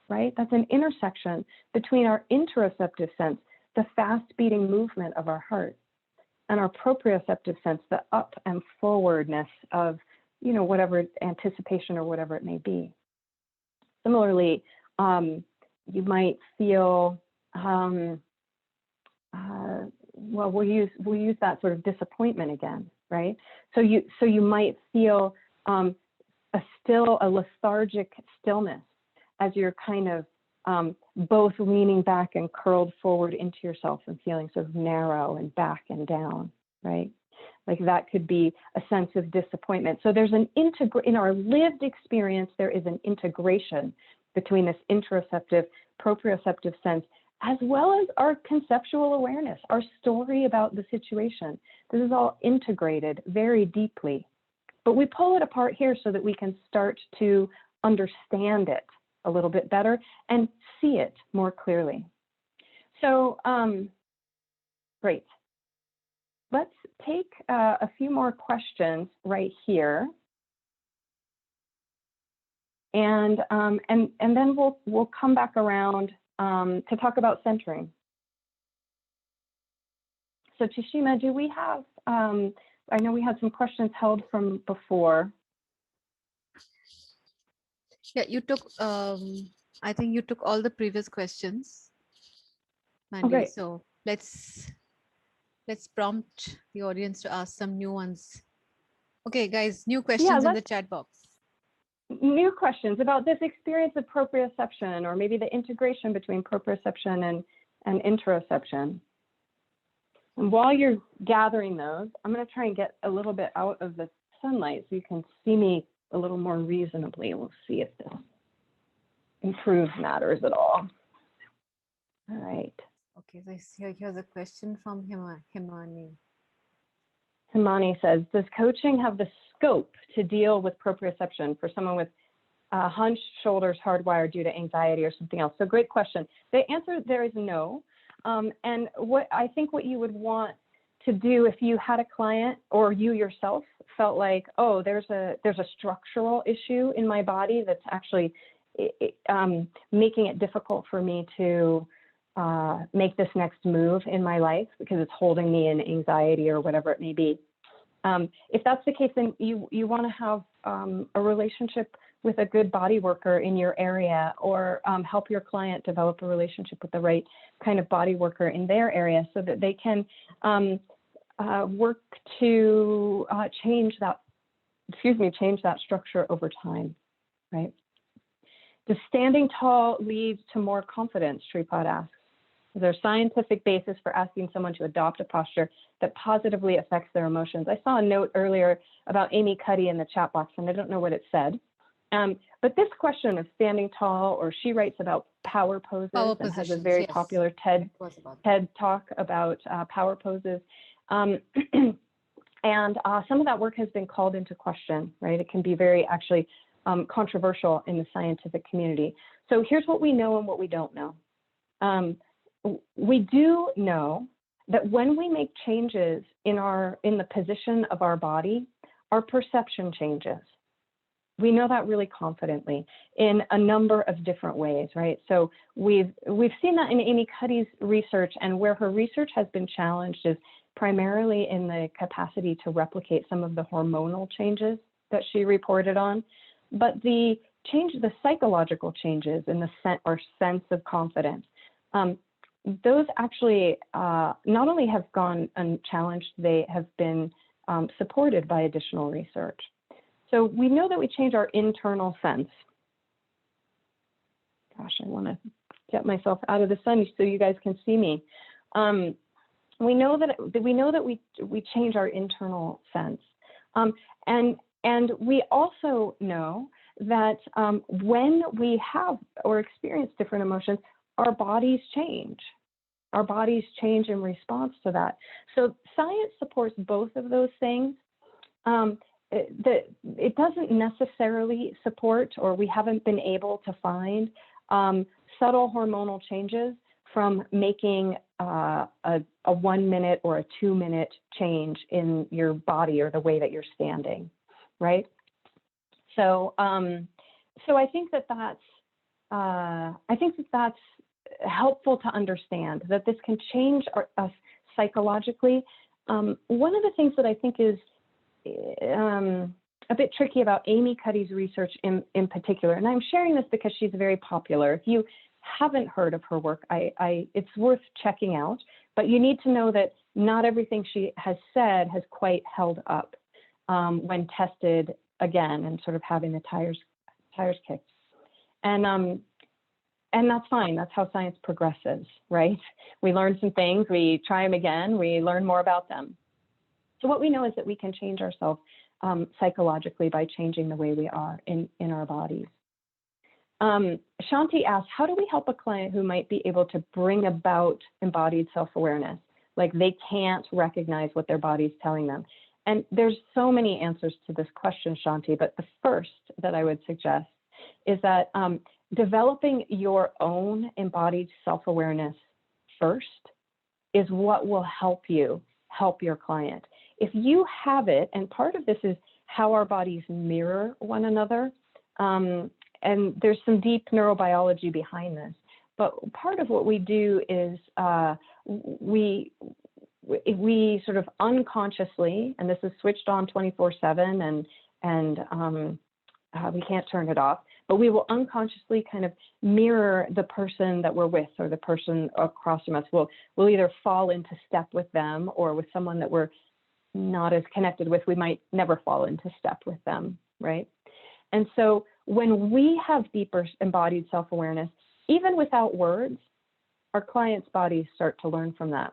right? That's an intersection between our interoceptive sense, the fast beating movement of our heart, and our proprioceptive sense, the up and forwardness of, you know, whatever anticipation or whatever it may be. Similarly, you might feel, well, we'll use that sort of disappointment again, right? So you might feel a lethargic stillness as you're kind of both leaning back and curled forward into yourself and feeling sort of narrow and back and down, right? Like that could be a sense of disappointment. So there's in our lived experience, there is an integration between this interoceptive, proprioceptive sense, as well as our conceptual awareness, our story about the situation. This is all integrated very deeply. But we pull it apart here so that we can start to understand it a little bit better and see it more clearly. So, great. Let's take a few more questions right here. and then we'll come back around to talk about centering. So Tashima, do we have, I know we had some questions held from before. Yeah, you took, I think you took all the previous questions, Mandy. Okay. So let's prompt the audience to ask some new ones. Okay, guys, new questions in the chat box. New questions about this experience of proprioception, or maybe the integration between proprioception and interoception. And while you're gathering those, I'm going to try and get a little bit out of the sunlight so you can see me a little more reasonably. We'll see if this improves matters at all. All right. Okay, so I see here's a question from Himani. Himani says, does coaching have the scope to deal with proprioception for someone with hunched shoulders hardwired due to anxiety or something else? So great question. The answer there is no. And what I think what you would want to do if you had a client or you yourself felt like, oh, there's a structural issue in my body that's actually making it difficult for me to make this next move in my life because it's holding me in anxiety or whatever it may be. If that's the case, then you want to have a relationship with a good body worker in your area, or help your client develop a relationship with the right kind of body worker in their area so that they can work to change that structure over time, right? Does standing tall lead to more confidence, Shripad asks. Is there a scientific basis for asking someone to adopt a posture that positively affects their emotions? I saw a note earlier about Amy Cuddy in the chat box, and I don't know what it said. But this question of standing tall, or she writes about power poses and has a very popular TED talk about power poses. And some of that work has been called into question, right? It can be very actually controversial in the scientific community. So here's what we know and what we don't know. We do know that when we make changes in the position of our body, our perception changes. We know that really confidently in a number of different ways, right? So we've seen that in Amy Cuddy's research, and where her research has been challenged is primarily in the capacity to replicate some of the hormonal changes that she reported on. But the psychological changes in the sense of confidence, those actually not only have gone unchallenged, they have been supported by additional research. So we know that we change our internal sense. Gosh, I want to get myself out of the sun so you guys can see me. We know that we change our internal sense, and we also know that when we have or experience different emotions, our bodies change. Our bodies change in response to that. So science supports both of those things. It doesn't necessarily support, or we haven't been able to find subtle hormonal changes from making a 1 minute or a 2 minute change in your body or the way that you're standing, right? So, so I think that's helpful to understand that this can change us psychologically. One of the things that I think is a bit tricky about Amy Cuddy's research in particular, and I'm sharing this because she's very popular. If you haven't heard of her work, it's worth checking out, but you need to know that not everything she has said has quite held up when tested again and sort of having the tires kicked. And that's fine. That's how science progresses, right? We learn some things, we try them again, we learn more about them. So what we know is that we can change ourselves psychologically by changing the way we are in our bodies. Shanti asked, how do we help a client who might be able to bring about embodied self-awareness? Like they can't recognize what their body's telling them. And there's so many answers to this question, Shanti, but the first that I would suggest is that developing your own embodied self-awareness first is what will help you help your client. If you have it, and part of this is how our bodies mirror one another, and there's some deep neurobiology behind this. But part of what we do is we sort of unconsciously, and this is switched on 24/7, and we can't turn it off, but we will unconsciously kind of mirror the person that we're with, or the person across from us. We'll either fall into step with them, or with someone that we're not as connected with, we might never fall into step with them, right? And so when we have deeper embodied self-awareness, even without words, our clients' bodies start to learn from that.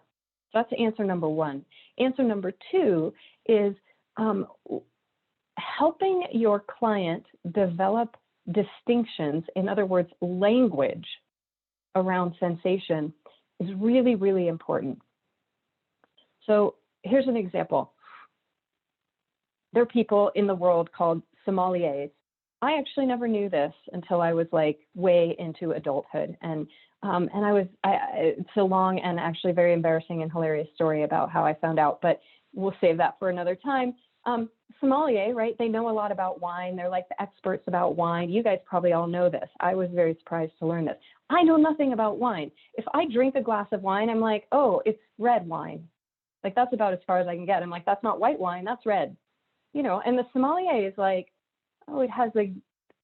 So that's answer number one. Answer number two is helping your client develop distinctions, in other words, language around sensation, is really, really important. So here's an example. There are people in the world called sommeliers. I actually never knew this until I was like way into adulthood, and it's a long and actually very embarrassing and hilarious story about how I found out, but we'll save that for another time. Sommelier, right? They know a lot about wine. They're like the experts about wine. You guys probably all know this. I was very surprised to learn this. I know nothing about wine. If I drink a glass of wine, I'm like, oh, it's red wine. Like, that's about as far as I can get. I'm like, that's not white wine, that's red. You know, and the sommelier is like, oh, it has a,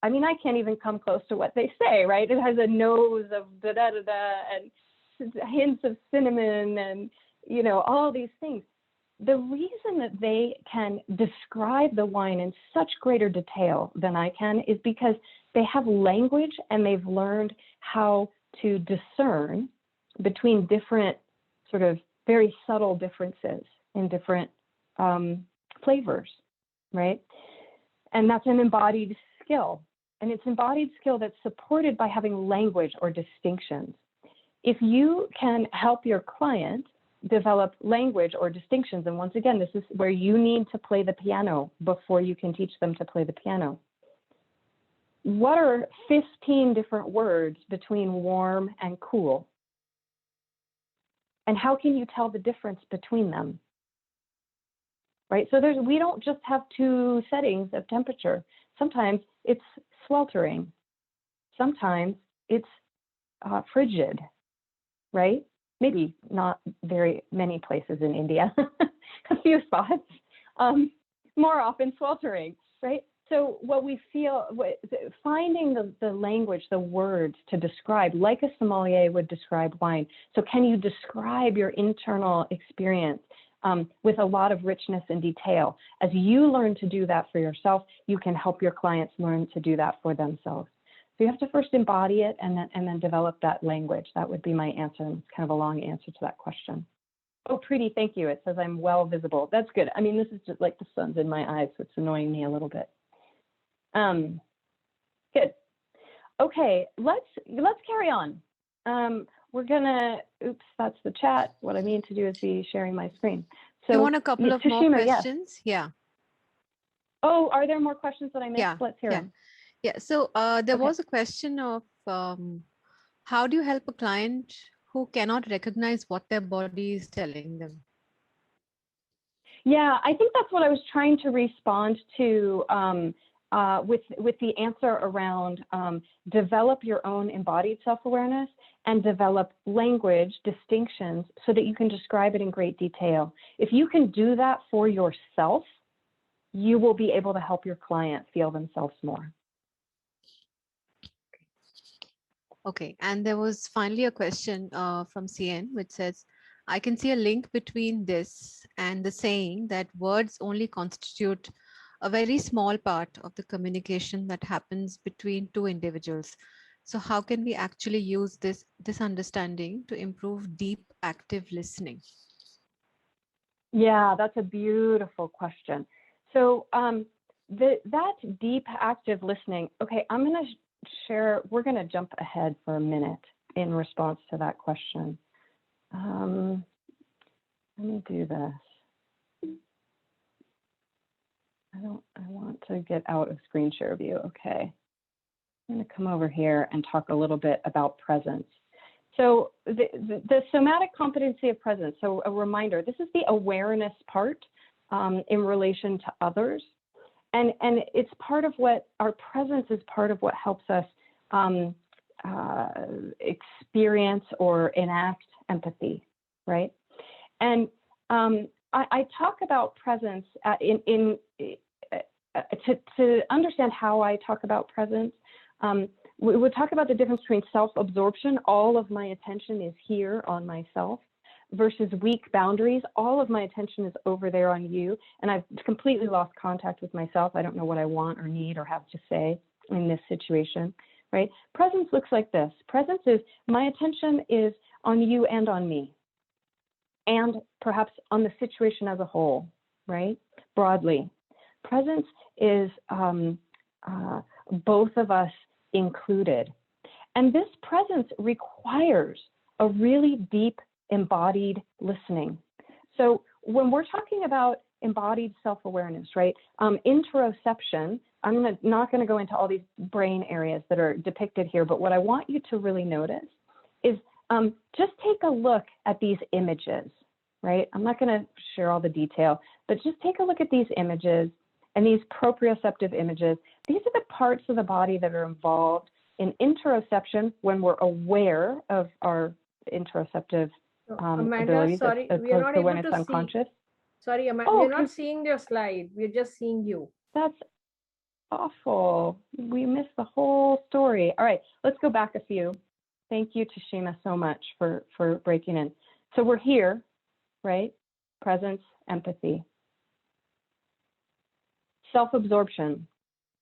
I mean, I can't even come close to what they say, right? It has a nose of da-da-da-da and hints of cinnamon and, you know, all these things. The reason that they can describe the wine in such greater detail than I can is because they have language and they've learned how to discern between different sort of very subtle differences in different flavors, right? And that's an embodied skill. And it's embodied skill that's supported by having language or distinctions. If you can help your client develop language or distinctions, and once again, this is where you need to play the piano before you can teach them to play the piano. What are 15 different words between warm and cool? And how can you tell the difference between them? Right, so we don't just have two settings of temperature. Sometimes it's sweltering. Sometimes it's frigid, right? Maybe not very many places in India, a few spots, more often sweltering, right? So what we feel, finding the language, the words to describe, like a sommelier would describe wine. So can you describe your internal experience with a lot of richness and detail? As you learn to do that for yourself, you can help your clients learn to do that for themselves. So you have to first embody it and then develop that language. That would be my answer. And it's kind of a long answer to that question. Oh, Preeti, thank you. It says I'm well visible. That's good. I mean, this is just like the sun's in my eyes, so it's annoying me a little bit. Good. Okay, let's carry on. We're gonna, oops, that's the chat. What I mean to do is be sharing my screen. So you want a couple of more questions? Yes. Yeah. Oh, are there more questions that I missed? Yeah. Let's hear them. Yeah, so there was a question of how do you help a client who cannot recognize what their body is telling them? Yeah, I think that's what I was trying to respond to with the answer around develop your own embodied self-awareness and develop language distinctions so that you can describe it in great detail. If you can do that for yourself, you will be able to help your client feel themselves more. Okay, and there was finally a question from CN which says, I can see a link between this and the saying that words only constitute a very small part of the communication that happens between two individuals. So how can we actually use this understanding to improve deep active listening? Yeah, that's a beautiful question. So that deep active listening, okay, I'm going to share, we're going to jump ahead for a minute in response to that question. Let me do this. I want to get out of screen share view. Okay. I'm going to come over here and talk a little bit about presence. So the somatic competency of presence. So a reminder, this is the awareness part in relation to others. and it's part of what our presence is part of what helps us experience or enact empathy, right? And I talk about presence to understand how I talk about presence. We would talk about the difference between self-absorption, all of my attention is here on myself, versus weak boundaries, all of my attention is over there on you, and I've completely lost contact with myself. I don't know what I want or need or have to say in this situation, right? Presence looks like this. Presence is my attention is on you and on me, and perhaps on the situation as a whole, right? Broadly. Presence is both of us included. And this presence requires a really deep embodied listening. So when we're talking about embodied self-awareness, right? Interoception, I'm not going to go into all these brain areas that are depicted here, but what I want you to really notice is just take a look at these images, right? I'm not going to share all the detail, but just take a look at these images and these proprioceptive images. These are the parts of the body that are involved in interoception when we're aware of our interoceptive Amanda, abilities sorry, as we are opposed not to when able it's to unconscious. Sorry, Amanda, Oh, we're not seeing your slide. We're just seeing you. That's awful. We missed the whole story. All right, let's go back a few. Thank you, Tashima, so much for breaking in. So we're here, right? Presence, empathy. Self-absorption,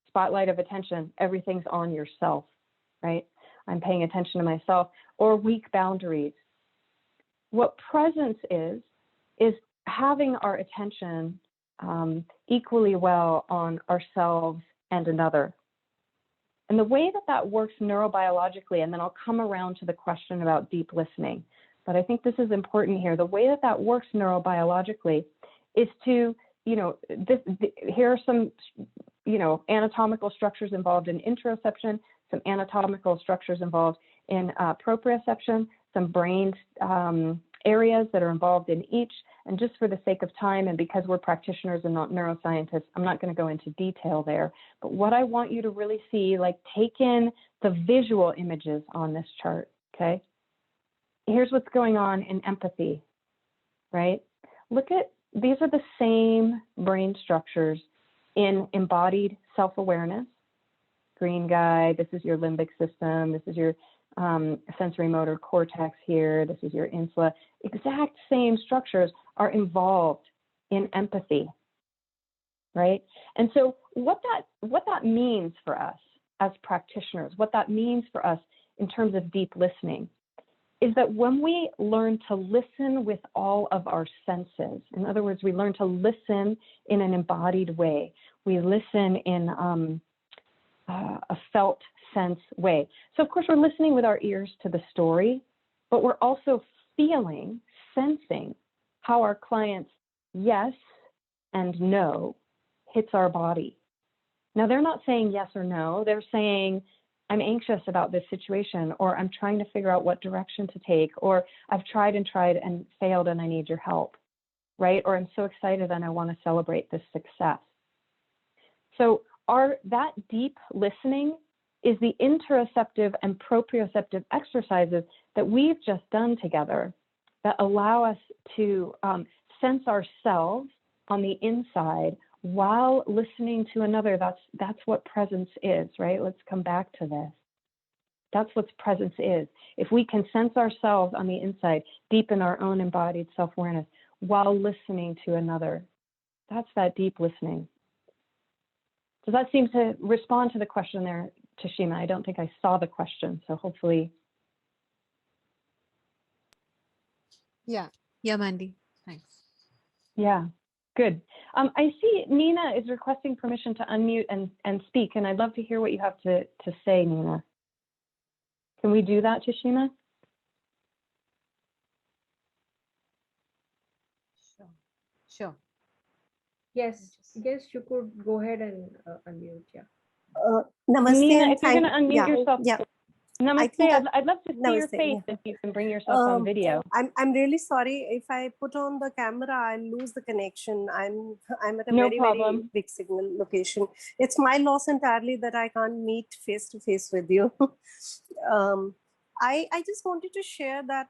spotlight of attention, everything's on yourself, right? I'm paying attention to myself. Or weak boundaries. What presence is having our attention equally well on ourselves and another. And the way that works neurobiologically, and then I'll come around to the question about deep listening, but I think this is important here. The way that works neurobiologically is to, here are some, anatomical structures involved in interoception, some anatomical structures involved in proprioception, some brain areas that are involved in each. And just for the sake of time, and because we're practitioners and not neuroscientists, I'm not going to go into detail there. But what I want you to really see, take in the visual images on this chart, okay? Here's what's going on in empathy, right? Look at, these are the same brain structures in embodied self-awareness. Green guy, this is your limbic system, this is your sensory motor cortex here, this is your insula. Exact same structures are involved in empathy, right? And so what that means for us as practitioners, what that means for us in terms of deep listening, is that when we learn to listen with all of our senses, in other words, we learn to listen in an embodied way, we listen in a felt sense way. So of course we're listening with our ears to the story, but we're also feeling, sensing how our client's yes and no hits our body. Now they're not saying yes or no, they're saying, I'm anxious about this situation, or I'm trying to figure out what direction to take, or I've tried and failed and I need your help, right? Or I'm so excited and I want to celebrate this success. So that deep listening is the interoceptive and proprioceptive exercises that we've just done together that allow us to sense ourselves on the inside while listening to another. That's what presence is, right? Let's come back to this. That's what presence is. If we can sense ourselves on the inside, deep in our own embodied self-awareness, while listening to another, that's that deep listening. Does that seem to respond to the question there, Tashima? I don't think I saw the question, so hopefully. Yeah, Mandy, thanks. Yeah, good. I see Nina is requesting permission to unmute and speak, and I'd love to hear what you have to say, Nina. Can we do that, Tashima? Sure. Yes, you could go ahead and unmute, yeah. Namaste. Nina, if you're going to unmute yourself. Yeah. Namaste. I'd love to see your Namaste, face if you can bring yourself on video. I'm really sorry if I put on the camera, I'll lose the connection. I'm at a No very problem. big signal location. It's my loss entirely that I can't meet face to face with you. I just wanted to share that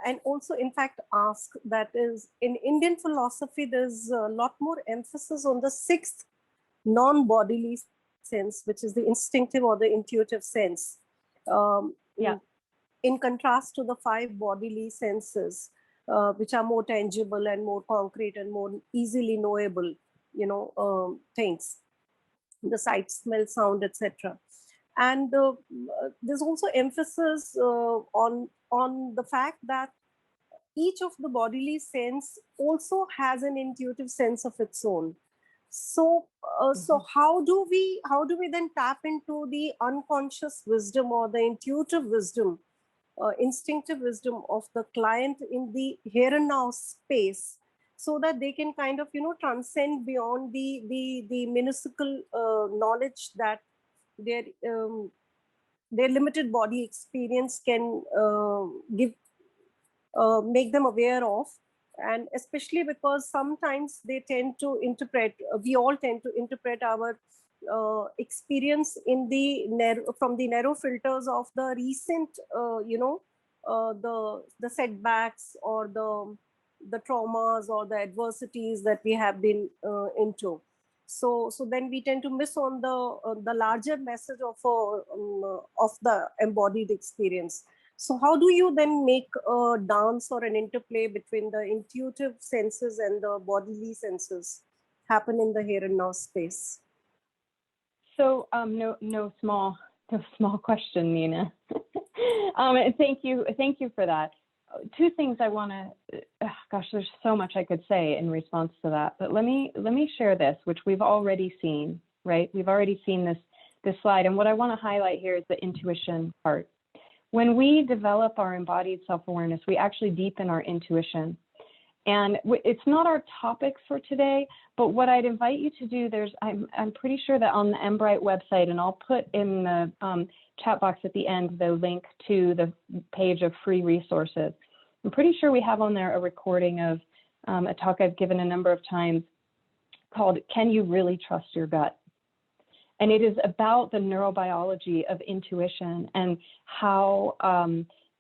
and also in fact ask that is in Indian philosophy there's a lot more emphasis on the sixth non-bodily sense, which is the instinctive or the intuitive sense. Yeah. In contrast to the five bodily senses, which are more tangible and more concrete and more easily knowable, things, the sight, smell, sound, etc. And there's also emphasis on the fact that each of the bodily sense also has an intuitive sense of its own. So, so how do we then tap into the unconscious wisdom or the intuitive wisdom, instinctive wisdom of the client in the here and now space, so that they can kind of transcend beyond the minuscule knowledge that their limited body experience can make them aware of. And especially because sometimes they tend to interpret, we all tend to interpret our experience in from the narrow filters of the recent, the setbacks or the traumas or the adversities that we have been into. So then we tend to miss on the larger message of the embodied experience. So how do you then make a dance or an interplay between the intuitive senses and the bodily senses happen in the here and now space? So no small question, Nina. Thank you for that. Two things I want to. Gosh, there's so much I could say in response to that, but let me share this, which we've already seen. Right, we've already seen this slide, and what I want to highlight here is the intuition part. When we develop our embodied self-awareness, we actually deepen our intuition. And it's not our topic for today, but what I'd invite you to do, I'm pretty sure that on the Embright website, and I'll put in the chat box at the end the link to the page of free resources. I'm pretty sure we have on there a recording of a talk I've given a number of times called "Can You Really Trust Your Gut?" And it is about the neurobiology of intuition and how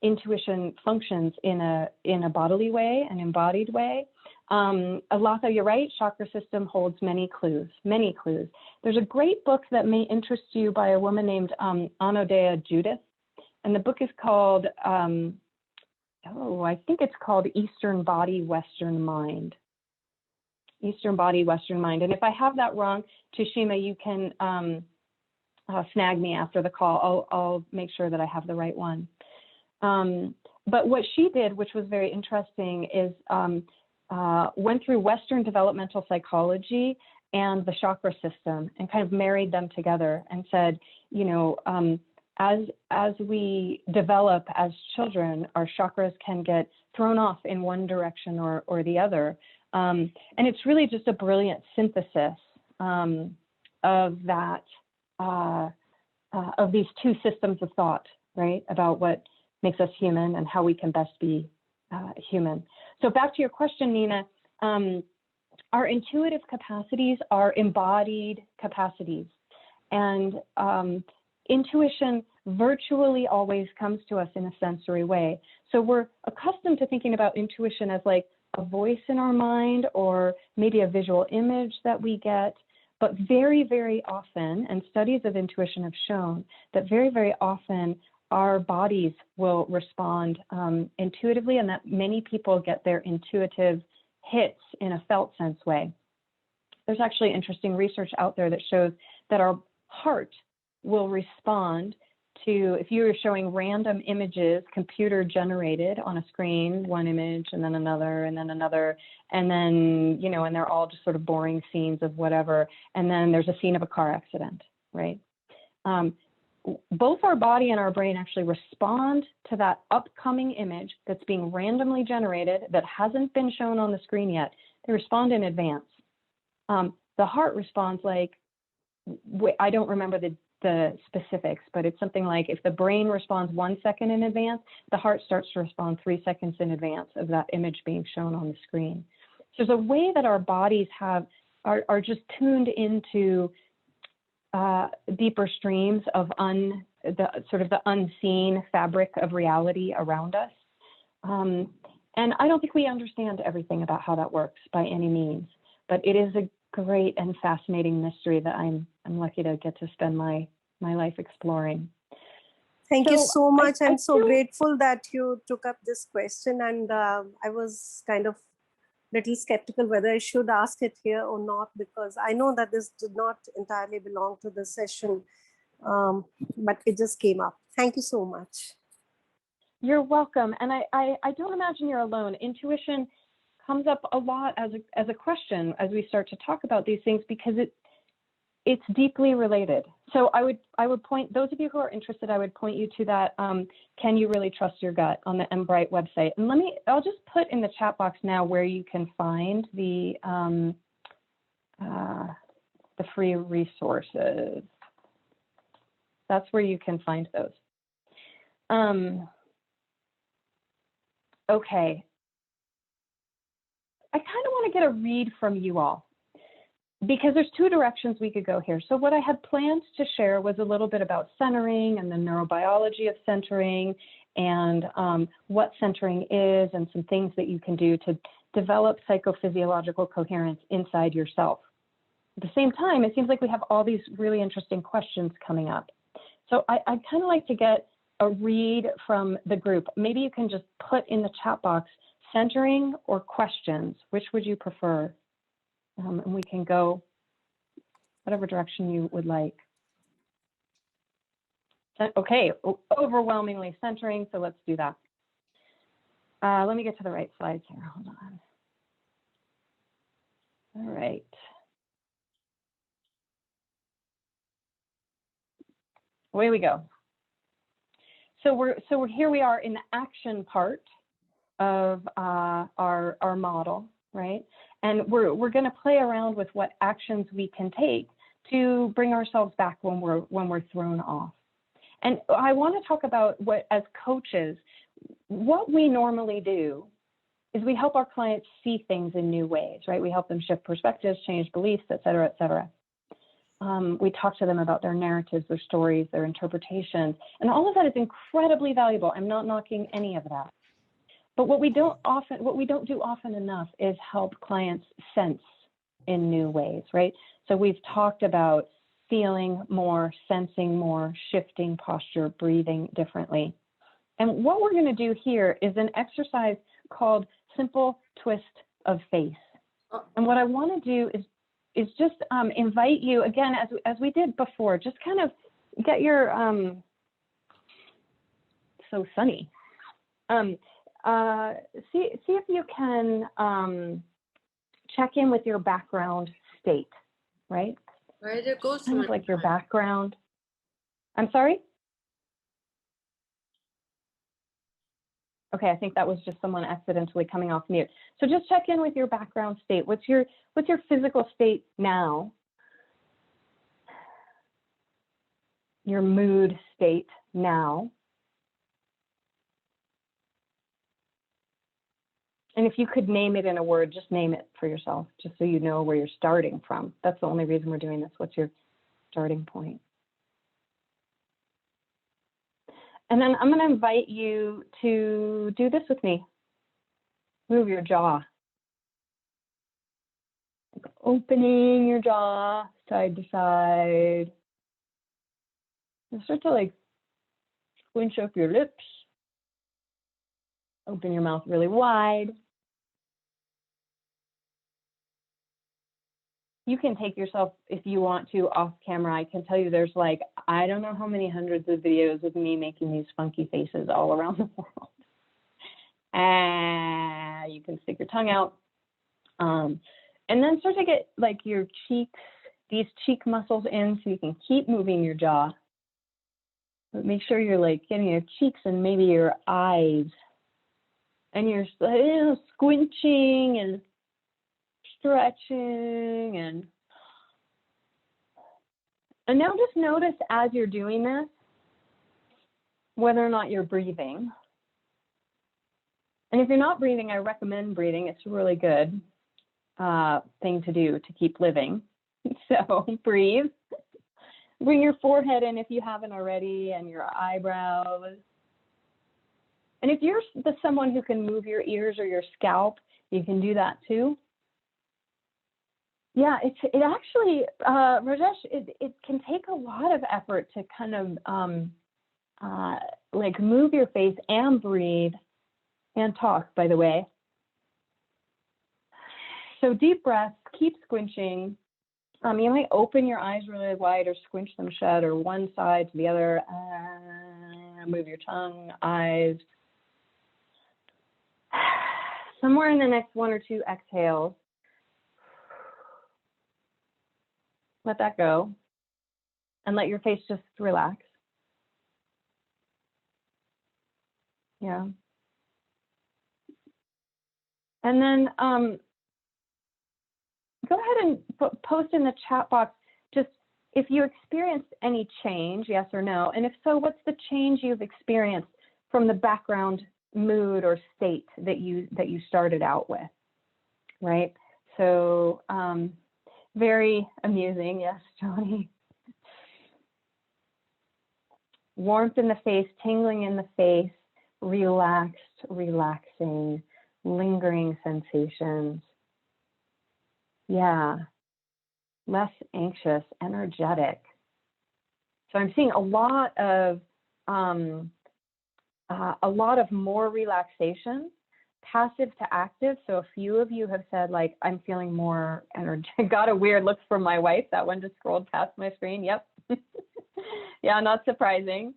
intuition functions in a bodily way, an embodied way. Alaka, you're right, chakra system holds many clues. There's a great book that may interest you by a woman named Anodea Judith. And the book is called, I think it's called Eastern Body, Western Mind. Eastern Body, Western Mind. And if I have that wrong, Tushima, you can snag me after the call. I'll make sure that I have the right one. But what she did, which was very interesting, is went through Western developmental psychology and the chakra system and kind of married them together and said, as we develop as children, our chakras can get thrown off in one direction or the other. And it's really just a brilliant synthesis of that, of these two systems of thought, right, about what makes us human and how we can best be human. So back to your question, Nina, our intuitive capacities are embodied capacities. And intuition virtually always comes to us in a sensory way. So we're accustomed to thinking about intuition as like a voice in our mind or maybe a visual image that we get. But very, very often, and studies of intuition have shown that very, very often our bodies will respond intuitively, and that many people get their intuitive hits in a felt sense way. There's actually interesting research out there that shows that our heart will respond to, if you're showing random images, computer generated on a screen, one image and then another and then another, and then, and they're all just sort of boring scenes of whatever. And then there's a scene of a car accident, right? Both our body and our brain actually respond to that upcoming image that's being randomly generated that hasn't been shown on the screen yet. They respond in advance. The heart responds like, I don't remember the the specifics, but it's something like if the brain responds 1 second in advance, the heart starts to respond 3 seconds in advance of that image being shown on the screen. So there's a way that our bodies are just tuned into deeper streams of the unseen fabric of reality around us. And I don't think we understand everything about how that works by any means, but it is a great and fascinating mystery that I'm lucky to get to spend my life exploring. Thank you so much. I'm so feel grateful that you took up this question, and I was kind of little skeptical whether I should ask it here or not, because I know that this did not entirely belong to the session, but it just came up. Thank you so much. You're welcome. And I don't imagine you're alone. Intuition comes up a lot as a question as we start to talk about these things, because it's deeply related. So I would point, those of you who are interested, I would point you to that Can You Really Trust Your Gut on the Embodied website. And I'll just put in the chat box now where you can find the free resources. That's where you can find those. Okay. I kind of want to get a read from you all, because there's two directions we could go here. So what I had planned to share was a little bit about centering and the neurobiology of centering, and what centering is, and some things that you can do to develop psychophysiological coherence inside yourself. At the same time, it seems like we have all these really interesting questions coming up. So I'd kind of like to get a read from the group. Maybe you can just put in the chat box centering or questions. Which would you prefer? And we can go whatever direction you would like. Okay, overwhelmingly centering, so let's do that. Let me get to the right slides here, hold on. All right. Away we go. So here we are in the action part of our model, right? And we're going to play around with what actions we can take to bring ourselves back when we're thrown off. And I want to talk about what, as coaches, what we normally do is we help our clients see things in new ways, right? We help them shift perspectives, change beliefs, et cetera, et cetera. We talk to them about their narratives, their stories, their interpretations, and all of that is incredibly valuable. I'm not knocking any of that. But what we don't do often enough is help clients sense in new ways, right? So we've talked about feeling more, sensing more, shifting posture, breathing differently. And what we're going to do here is an exercise called Simple Twist of Face. And what I want to do is just invite you, again, as we did before, just kind of get your, so sunny. See if you can check in with your background state, right? Where did it go? Kind of like your background. I'm sorry? Okay, I think that was just someone accidentally coming off mute. So just check in with your background state. What's your physical state now? Your mood state now. And if you could name it in a word, just name it for yourself, just so you know where you're starting from. That's the only reason we're doing this. What's your starting point? And then I'm going to invite you to do this with me. Move your jaw. Opening your jaw side to side. And start to like squinch up your lips. Open your mouth really wide. You can take yourself, if you want to, off camera. I can tell you there's like, I don't know how many hundreds of videos of me making these funky faces all around the world. You can stick your tongue out. And then start to get like your cheeks, these cheek muscles in so you can keep moving your jaw. But make sure you're like getting your cheeks and maybe your eyes. And you're squinching and stretching and And now just notice as you're doing this, whether or not you're breathing. And if you're not breathing, I recommend breathing. It's a really good thing to do to keep living. So breathe. Bring your forehead in if you haven't already, and your eyebrows. And if you're someone who can move your ears or your scalp, you can do that too. Yeah, it actually, Rajesh, it can take a lot of effort to kind of like move your face and breathe and talk, by the way. So deep breaths, keep squinching. You might open your eyes really wide or squinch them shut, or one side to the other. Move your tongue, eyes. Somewhere in the next one or two exhales, let that go and let your face just relax. Yeah. And then go ahead and post in the chat box just if you experienced any change, yes or no. And if so, what's the change you've experienced from the background mood or state that you started out with, right? So very amusing, yes, Johnny. Warmth in the face, tingling in the face, relaxed, relaxing, lingering sensations. Yeah, less anxious, energetic. So I'm seeing a lot of more relaxation, passive to active. So a few of you have said, like, I'm feeling more energetic. Got a weird look from my wife. That one just scrolled past my screen. Yep. Yeah, not surprising.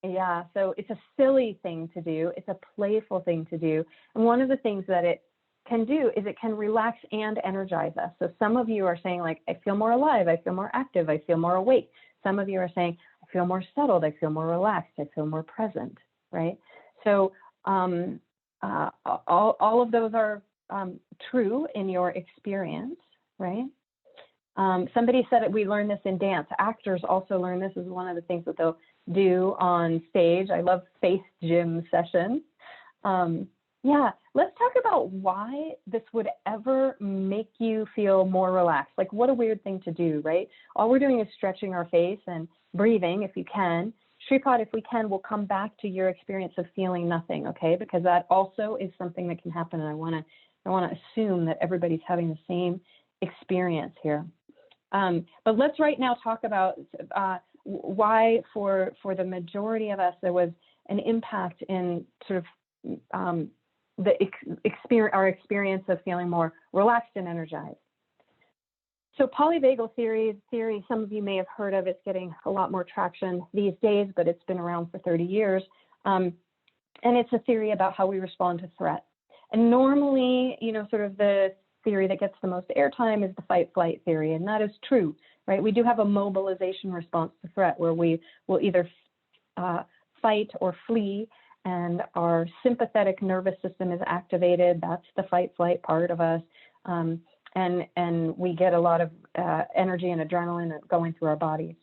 Yeah, so it's a silly thing to do. It's a playful thing to do. And one of the things that it can do is it can relax and energize us. So some of you are saying, like, I feel more alive, I feel more active, I feel more awake. Some of you are saying, I feel more settled, I feel more relaxed, I feel more present, right? So all of those are true in your experience, right? Somebody said that we learn this in dance. Actors also learn this. Is one of the things that they'll do on stage. I love face gym sessions. Yeah, let's talk about why this would ever make you feel more relaxed. Like, what a weird thing to do, right? All we're doing is stretching our face and breathing if you can. Shripad, if we can, we'll come back to your experience of feeling nothing, okay? Because that also is something that can happen, and I want to assume that everybody's having the same experience here. But let's right now talk about why, for the majority of us, there was an impact in sort of our experience of feeling more relaxed and energized. So polyvagal theory, some of you may have heard of. It's getting a lot more traction these days, but it's been around for 30 years. And it's a theory about how we respond to threat. And normally, you know, sort of the theory that gets the most airtime is the fight-flight theory, and that is true, right? We do have a mobilization response to threat where we will either fight or flee, and our sympathetic nervous system is activated. That's the fight-flight part of us, and we get a lot of energy and adrenaline going through our bodies.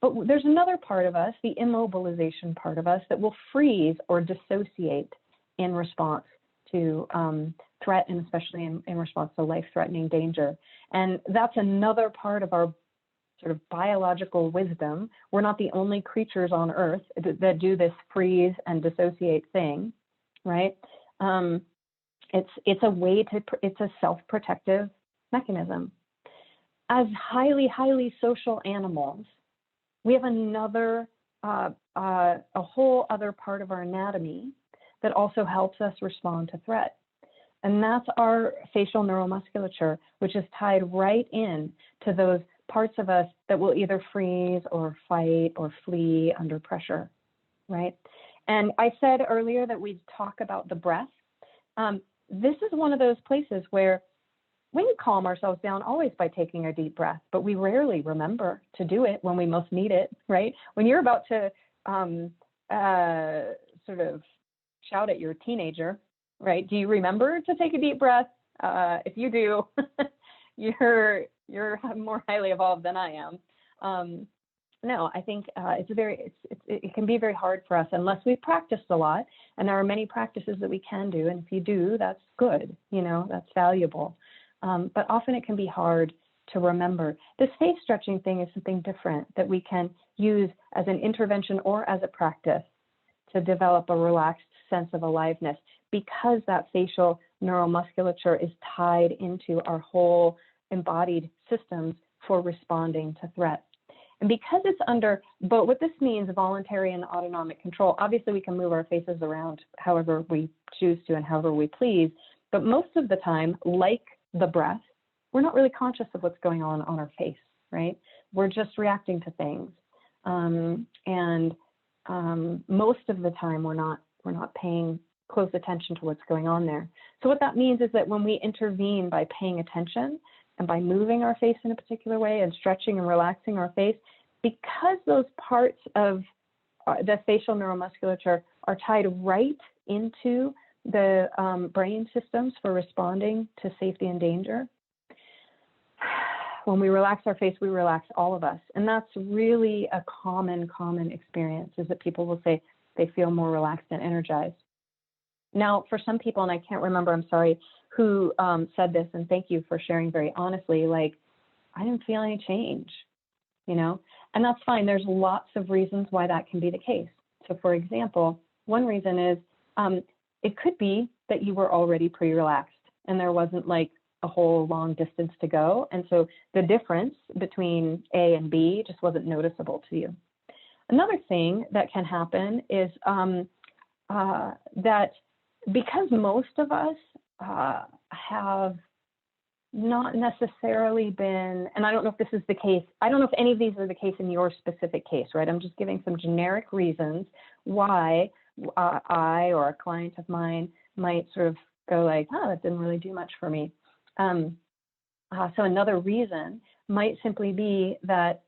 But there's another part of us, the immobilization part of us, that will freeze or dissociate in response to threat, and especially in response to life-threatening danger. And that's another part of our sort of biological wisdom. We're not the only creatures on Earth that do this freeze and dissociate thing, right? It's a way to, it's a self-protective mechanism. As highly, highly social animals, we have another, a whole other part of our anatomy that also helps us respond to threat. And that's our facial neuromusculature, which is tied right in to those parts of us that will either freeze or fight or flee under pressure, right? And I said earlier that we'd talk about the breath. This is one of those places where we can calm ourselves down always by taking a deep breath, but we rarely remember to do it when we most need it, right? When you're about to sort of shout at your teenager, right? Do you remember to take a deep breath? If you do, you're you're more highly evolved than I am. No, I think it can be very hard for us unless we've practiced a lot. And there are many practices that we can do. And if you do, that's good, that's valuable. But often it can be hard to remember. This face stretching thing is something different that we can use as an intervention or as a practice to develop a relaxed sense of aliveness, because that facial neuromusculature is tied into our whole embodied systems for responding to threats. And because it's under, but what this means, voluntary and autonomic control, obviously we can move our faces around however we choose to and however we please, but most of the time, like the breath, we're not really conscious of what's going on our face, right? We're just reacting to things. Most of the time we're not paying close attention to what's going on there. So what that means is that when we intervene by paying attention and by moving our face in a particular way and stretching and relaxing our face, because those parts of the facial neuromusculature are tied right into the brain systems for responding to safety and danger, when we relax our face, we relax all of us. And that's really a common experience, is that people will say they feel more relaxed and energized. Now, for some people, and I can't remember, I'm sorry, who said this, and thank you for sharing very honestly, like, I didn't feel any change, and that's fine. There's lots of reasons why that can be the case. So for example, one reason is it could be that you were already pre-relaxed and there wasn't like a whole long distance to go. And so the difference between A and B just wasn't noticeable to you. Another thing that can happen is that because most of us have not necessarily been, and I don't know if this is the case, I don't know if any of these are the case in your specific case, right? I'm just giving some generic reasons why I or a client of mine might sort of go like, oh, that didn't really do much for me. So another reason might simply be that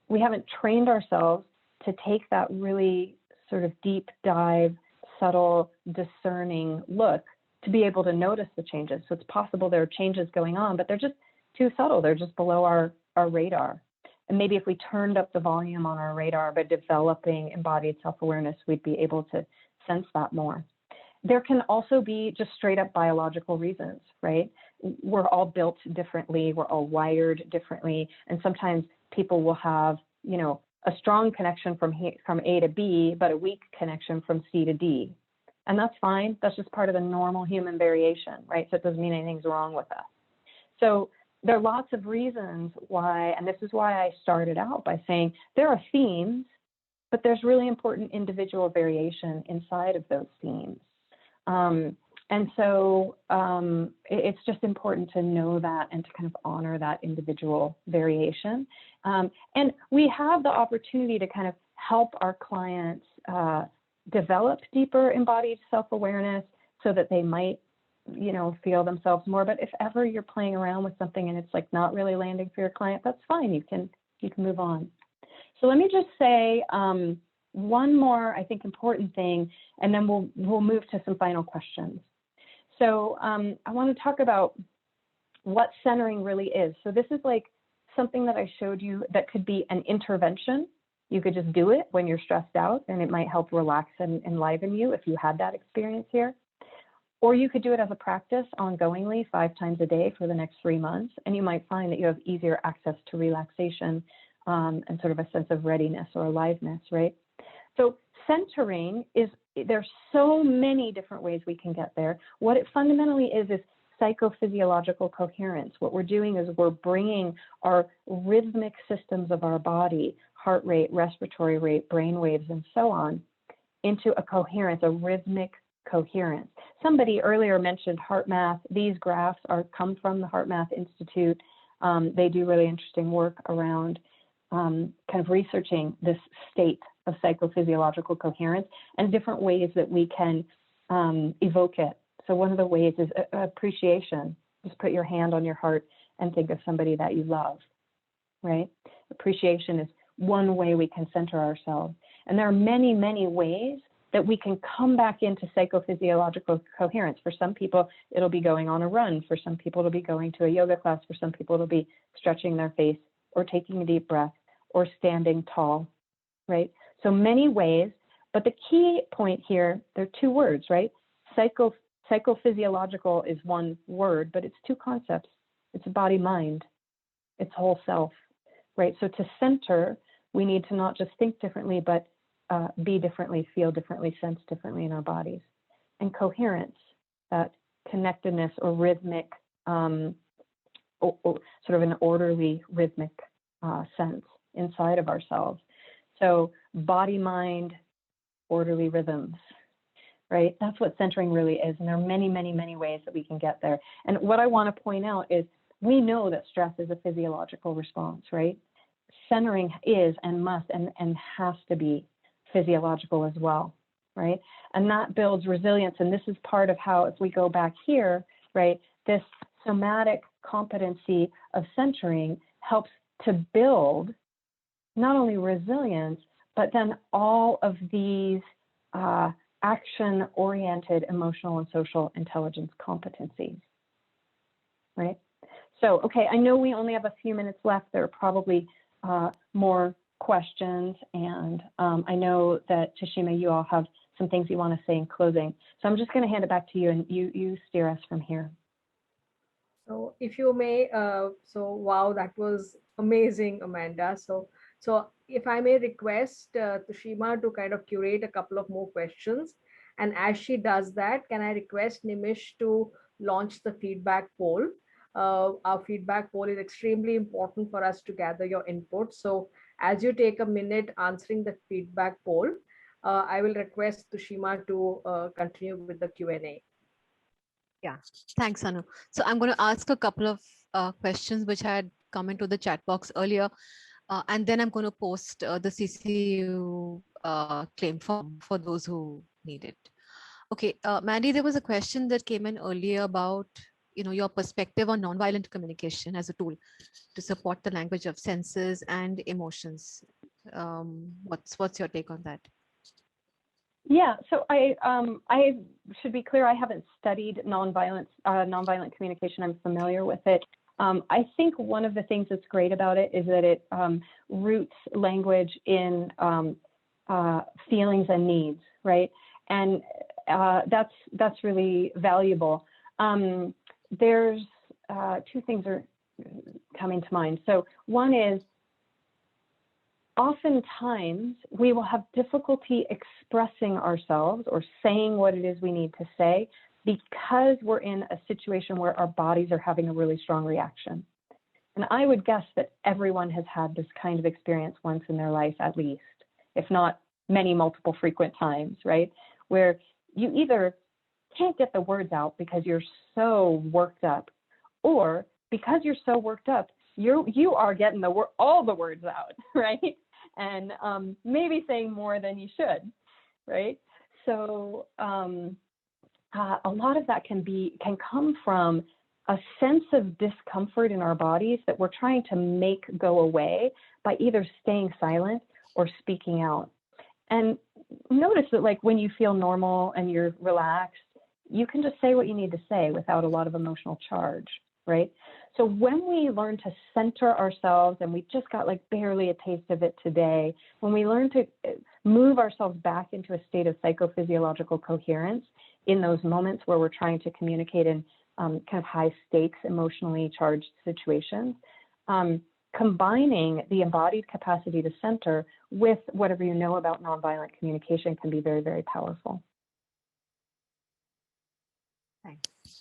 we haven't trained ourselves to take that really sort of deep dive, subtle, discerning look to be able to notice the changes. So it's possible there are changes going on, but they're just too subtle. They're just below our radar. And maybe if we turned up the volume on our radar by developing embodied self-awareness, we'd be able to sense that more. There can also be just straight up biological reasons, right? We're all built differently. We're all wired differently. And sometimes people will have, a strong connection from A to B, but a weak connection from C to D. And that's fine. That's just part of the normal human variation, right? So it doesn't mean anything's wrong with us. So there are lots of reasons why, and this is why I started out by saying there are themes, but there's really important individual variation inside of those themes. And so it's just important to know that and to kind of honor that individual variation. And we have the opportunity to kind of help our clients develop deeper embodied self-awareness so that they might, feel themselves more. But if ever you're playing around with something and it's like not really landing for your client, that's fine. You can move on. So let me just say one more, I think, important thing, and then we'll move to some final questions. So I want to talk about what centering really is. So this is like something that I showed you that could be an intervention. You could just do it when you're stressed out, and it might help relax and enliven you if you had that experience here. Or you could do it as a practice ongoingly 5 times a day for the next 3 months, and you might find that you have easier access to relaxation and sort of a sense of readiness or aliveness, right? So centering is, there's so many different ways we can get there. What it fundamentally is psychophysiological coherence. What we're doing is we're bringing our rhythmic systems of our body, heart rate, respiratory rate, brain waves, and so on, into a coherence, a rhythmic coherence. Somebody earlier mentioned HeartMath. These graphs come from the HeartMath Institute. They do really interesting work around kind of researching this state of psychophysiological coherence and different ways that we can evoke it. So one of the ways is appreciation. Just put your hand on your heart and think of somebody that you love, right? Appreciation is one way we can center ourselves. And there are many, many ways that we can come back into psychophysiological coherence. For some people, it'll be going on a run. For some people, it'll be going to a yoga class. For some people, it'll be stretching their face or taking a deep breath or standing tall, right? So many ways, but the key point here, there are two words, right? Psychophysiological is one word, but it's two concepts. It's body-mind, it's whole self, right? So to center, we need to not just think differently, but be differently, feel differently, sense differently in our bodies. And coherence, that connectedness or rhythmic, or sort of an orderly rhythmic sense inside of ourselves. So body, mind, orderly rhythms, right? That's what centering really is. And there are many, many, many ways that we can get there. And what I want to point out is we know that stress is a physiological response, right? Centering is and must and has to be physiological as well, right? And that builds resilience. And this is part of how, if we go back here, right, this somatic competency of centering helps to build not only resilience, but then all of these action-oriented emotional and social intelligence competencies, right? So, okay, I know we only have a few minutes left. There are probably more questions, and I know that Tashima, you all have some things you want to say in closing. So I'm just going to hand it back to you, and you steer us from here. So if you may, wow, that was amazing, Amanda. So if I may request Tashima to kind of curate a couple of more questions. And as she does that, can I request Nimish to launch the feedback poll? Our feedback poll is extremely important for us to gather your input. So as you take a minute answering the feedback poll, I will request Tashima to continue with the Q&A. Yeah, thanks, Anu. So I'm going to ask a couple of questions which had come into the chat box earlier, and then I'm going to post the CCU claim form for those who need it. Okay, Mandy, there was a question that came in earlier about your perspective on nonviolent communication as a tool to support the language of senses and emotions. What's your take on that? Yeah, so I should be clear, I haven't studied nonviolent communication. I'm familiar with it. I think one of the things that's great about it is that it roots language in feelings and needs, right? And that's really valuable. There's two things are coming to mind. So one is, oftentimes we will have difficulty expressing ourselves or saying what it is we need to say because we're in a situation where our bodies are having a really strong reaction. And I would guess that everyone has had this kind of experience once in their life, at least, if not many, multiple, frequent times, right? Where you either can't get the words out because you're so worked up, or because you're so worked up, you are getting all the words out, right? And maybe saying more than you should, right? So a lot of that can come from a sense of discomfort in our bodies that we're trying to make go away by either staying silent or speaking out. And notice that, like, when you feel normal and you're relaxed, you can just say what you need to say without a lot of emotional charge, right? So when we learn to center ourselves, and we just got like barely a taste of it today, when we learn to move ourselves back into a state of psychophysiological coherence in those moments where we're trying to communicate in kind of high stakes, emotionally charged situations, combining the embodied capacity to center with whatever you know about nonviolent communication can be very, very powerful.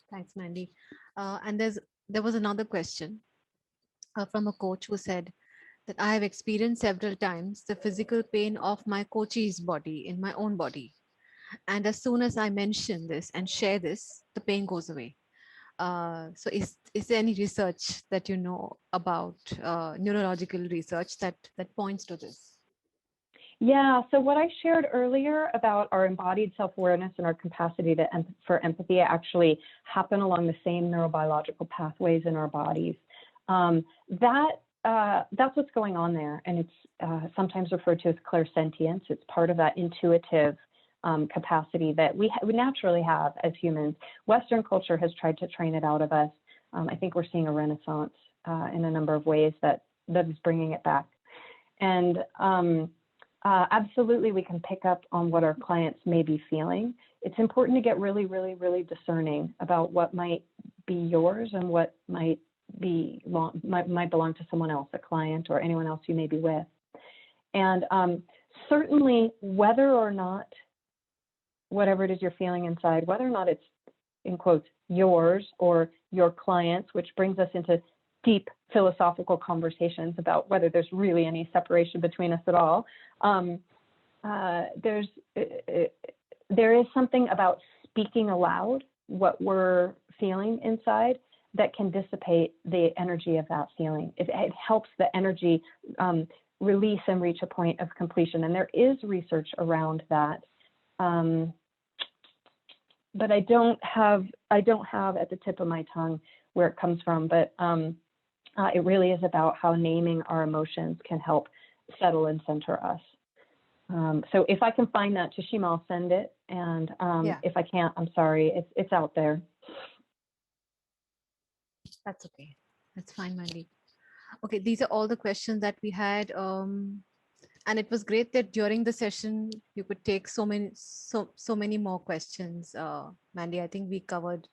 Thanks, Mandy. And there was another question from a coach who said that I have experienced several times the physical pain of my coach's body in my own body. And as soon as I mention this and share this, the pain goes away. So is there any research that you know about, neurological research that points to this? Yeah, so what I shared earlier about our embodied self-awareness and our capacity for empathy actually happen along the same neurobiological pathways in our bodies. That's what's going on there, and it's sometimes referred to as clairsentience. It's part of that intuitive capacity that we naturally have as humans. Western culture has tried to train it out of us. I think we're seeing a renaissance in a number of ways that is bringing it back. And absolutely, we can pick up on what our clients may be feeling. It's important to get really, really, really discerning about what might be yours and what might belong to someone else, a client or anyone else you may be with. And certainly, whether or not, whatever it is you're feeling inside, whether or not it's, in quotes, yours or your clients, which brings us into deep philosophical conversations about whether there's really any separation between us at all. There is something about speaking aloud what we're feeling inside that can dissipate the energy of that feeling. It helps the energy release and reach a point of completion. And there is research around that. But I don't have at the tip of my tongue where it comes from, but it really is about how naming our emotions can help settle and center us. So if I can find that, Tashima, I'll send it. And if I can't, I'm sorry, it's out there. That's okay. That's fine, Mandy. Okay, these are all the questions that we had. And it was great that during the session, you could take so many more questions. Mandy, I think we covered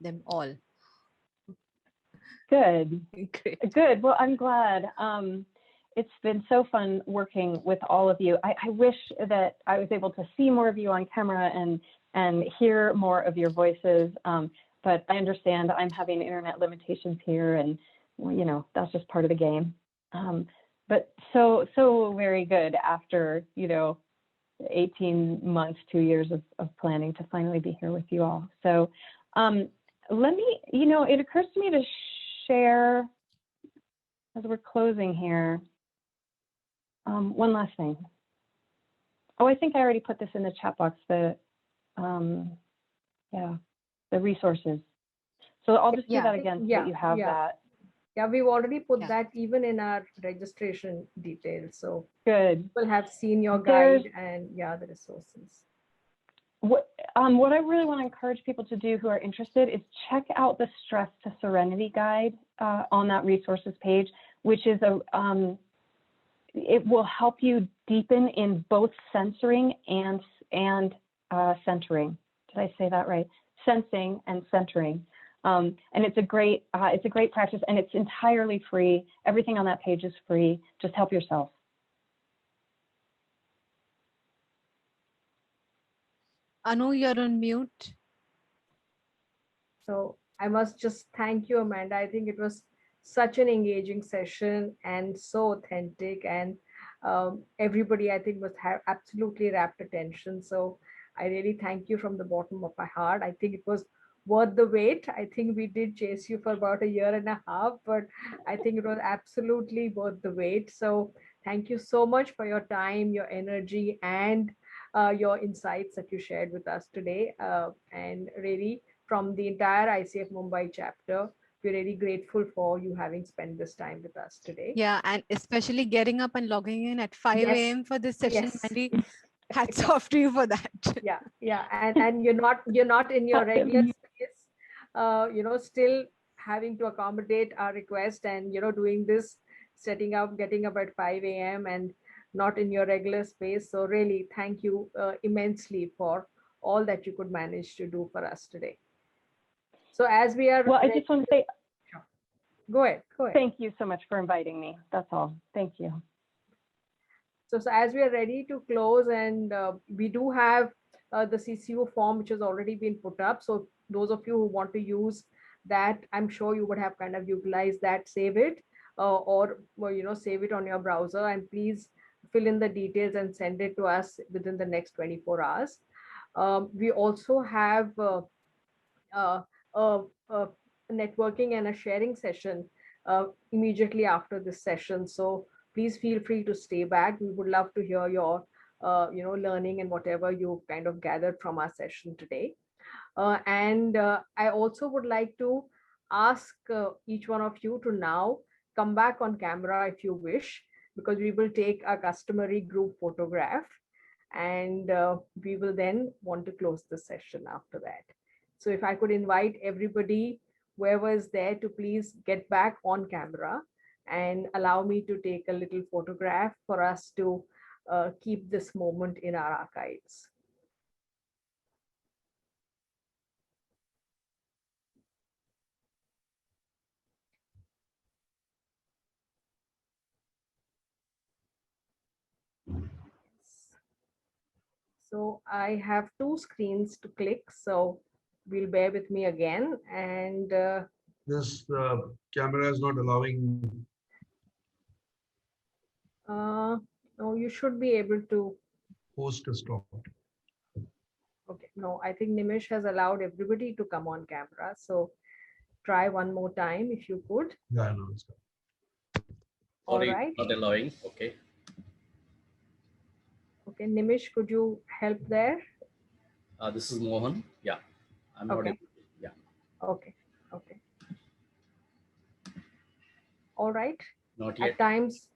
them all. Good. Great. Good. Well, I'm glad. It's been so fun working with all of you. I wish that I was able to see more of you on camera and hear more of your voices. But I understand I'm having internet limitations here, and you know, that's just part of the game. But so very good after, 18 months, 2 years of planning to finally be here with you all. So let me, it occurs to me to share, as we're closing here, one last thing. Oh, I think I already put this in the chat box, the resources. So I'll just do that again so that you have that. Yeah, we've already put that even in our registration details. So good. People have seen your guide and the resources. What I really want to encourage people to do who are interested is check out the Stress to Serenity guide on that resources page, which is it will help you deepen in both censoring and centering. Did I say that right? Sensing and centering. And it's a great practice, and it's entirely free. Everything on that page is free. Just help yourself. Anu, you're on mute. So I must just thank you, Amanda. I think it was such an engaging session and so authentic, and everybody, I think, must have absolutely rapt attention. So I really thank you from the bottom of my heart. I think it was worth the wait. I think we did chase you for about 1.5 years, but I think it was absolutely worth the wait. So thank you so much for your time, your energy, and your insights that you shared with us today. And really, from the entire ICF Mumbai chapter, we're really grateful for you having spent this time with us today. Yeah, and especially getting up and logging in at 5 a.m. for this session, Mandy. Hats off to you for that. Yeah, and you're not in your regular space, still having to accommodate our request and doing this, getting up at 5 a.m. and not in your regular space. So really, thank you immensely for all that you could manage to do for us today. So as we are, well, I just want to say, go ahead. Thank you so much for inviting me. That's all. Thank you. So as we are ready to close, and we do have the CCU form, which has already been put up. So those of you who want to use that, I'm sure you would have kind of utilized that, save it, or save it on your browser, and please fill in the details and send it to us within the next 24 hours. We also have a networking and a sharing session immediately after this session. So please feel free to stay back. We would love to hear your learning and whatever you kind of gathered from our session today. And I also would like to ask each one of you to now come back on camera if you wish, because we will take a customary group photograph. and we will then want to close the session after that. So if I could invite everybody, whoever is there, to please get back on camera and allow me to take a little photograph for us to keep this moment in our archives. So I have two screens to click, so we'll bear with me again. And this camera is not allowing. No, you should be able to. Host is stopped. Okay, no, I think Nimish has allowed everybody to come on camera. So try one more time if you could. Yeah, no, it's all right. Not allowing. Okay. Okay, Nimish, could you help there? This is Mohan. Yeah, I'm not able to. Yeah. Okay. Okay. All right. Not yet. At times.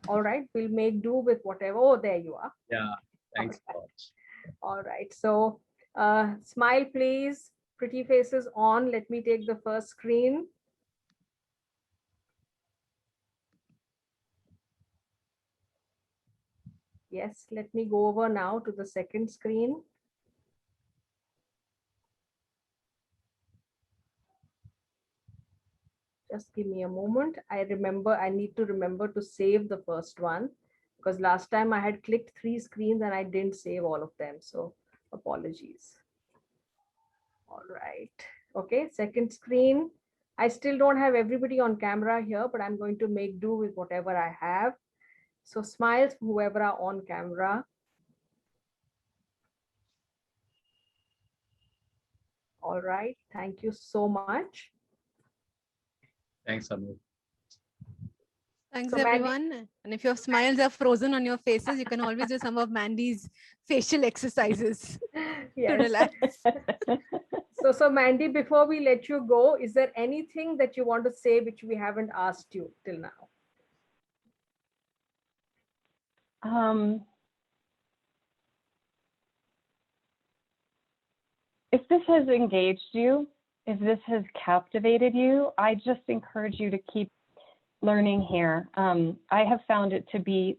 All right, we'll make do with whatever. Oh, there you are. Yeah, thanks a lot. All right, so smile, please. Pretty faces on. Let me take the first screen. Yes, let me go over now to the second screen. Just give me a moment. I need to remember to save the first one, because last time I had clicked 3 screens and I didn't save all of them. So apologies. All right. Okay, second screen. I still don't have everybody on camera here, but I'm going to make do with whatever I have. So smiles, whoever are on camera. All right. Thank you so much. Thanks, Anu. Thanks, everyone. And if your smiles are frozen on your faces, you can always do some of Mandy's facial exercises to relax. So Mandy, before we let you go, is there anything that you want to say which we haven't asked you till now? If this has engaged you, if this has captivated you, I just encourage you to keep learning here. I have found it to be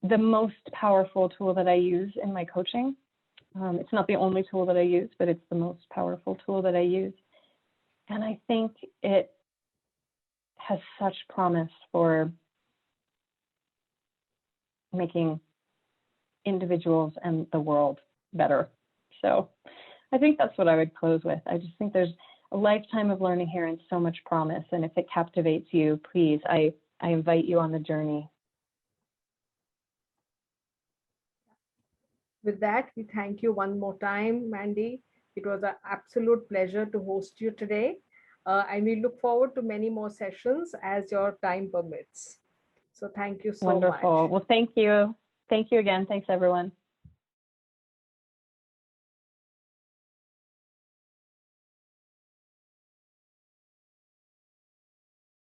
the most powerful tool that I use in my coaching. It's not the only tool that I use, but it's the most powerful tool that I use. And I think it has such promise for making individuals and the world better. So I think that's what I would close with. I just think there's a lifetime of learning here and so much promise. And if it captivates you, please, I invite you on the journey. With that, we thank you one more time, Mandy. It was an absolute pleasure to host you today. And we look forward to many more sessions as your time permits. So thank you so much. Wonderful. Well, thank you. Thank you again. Thanks, everyone.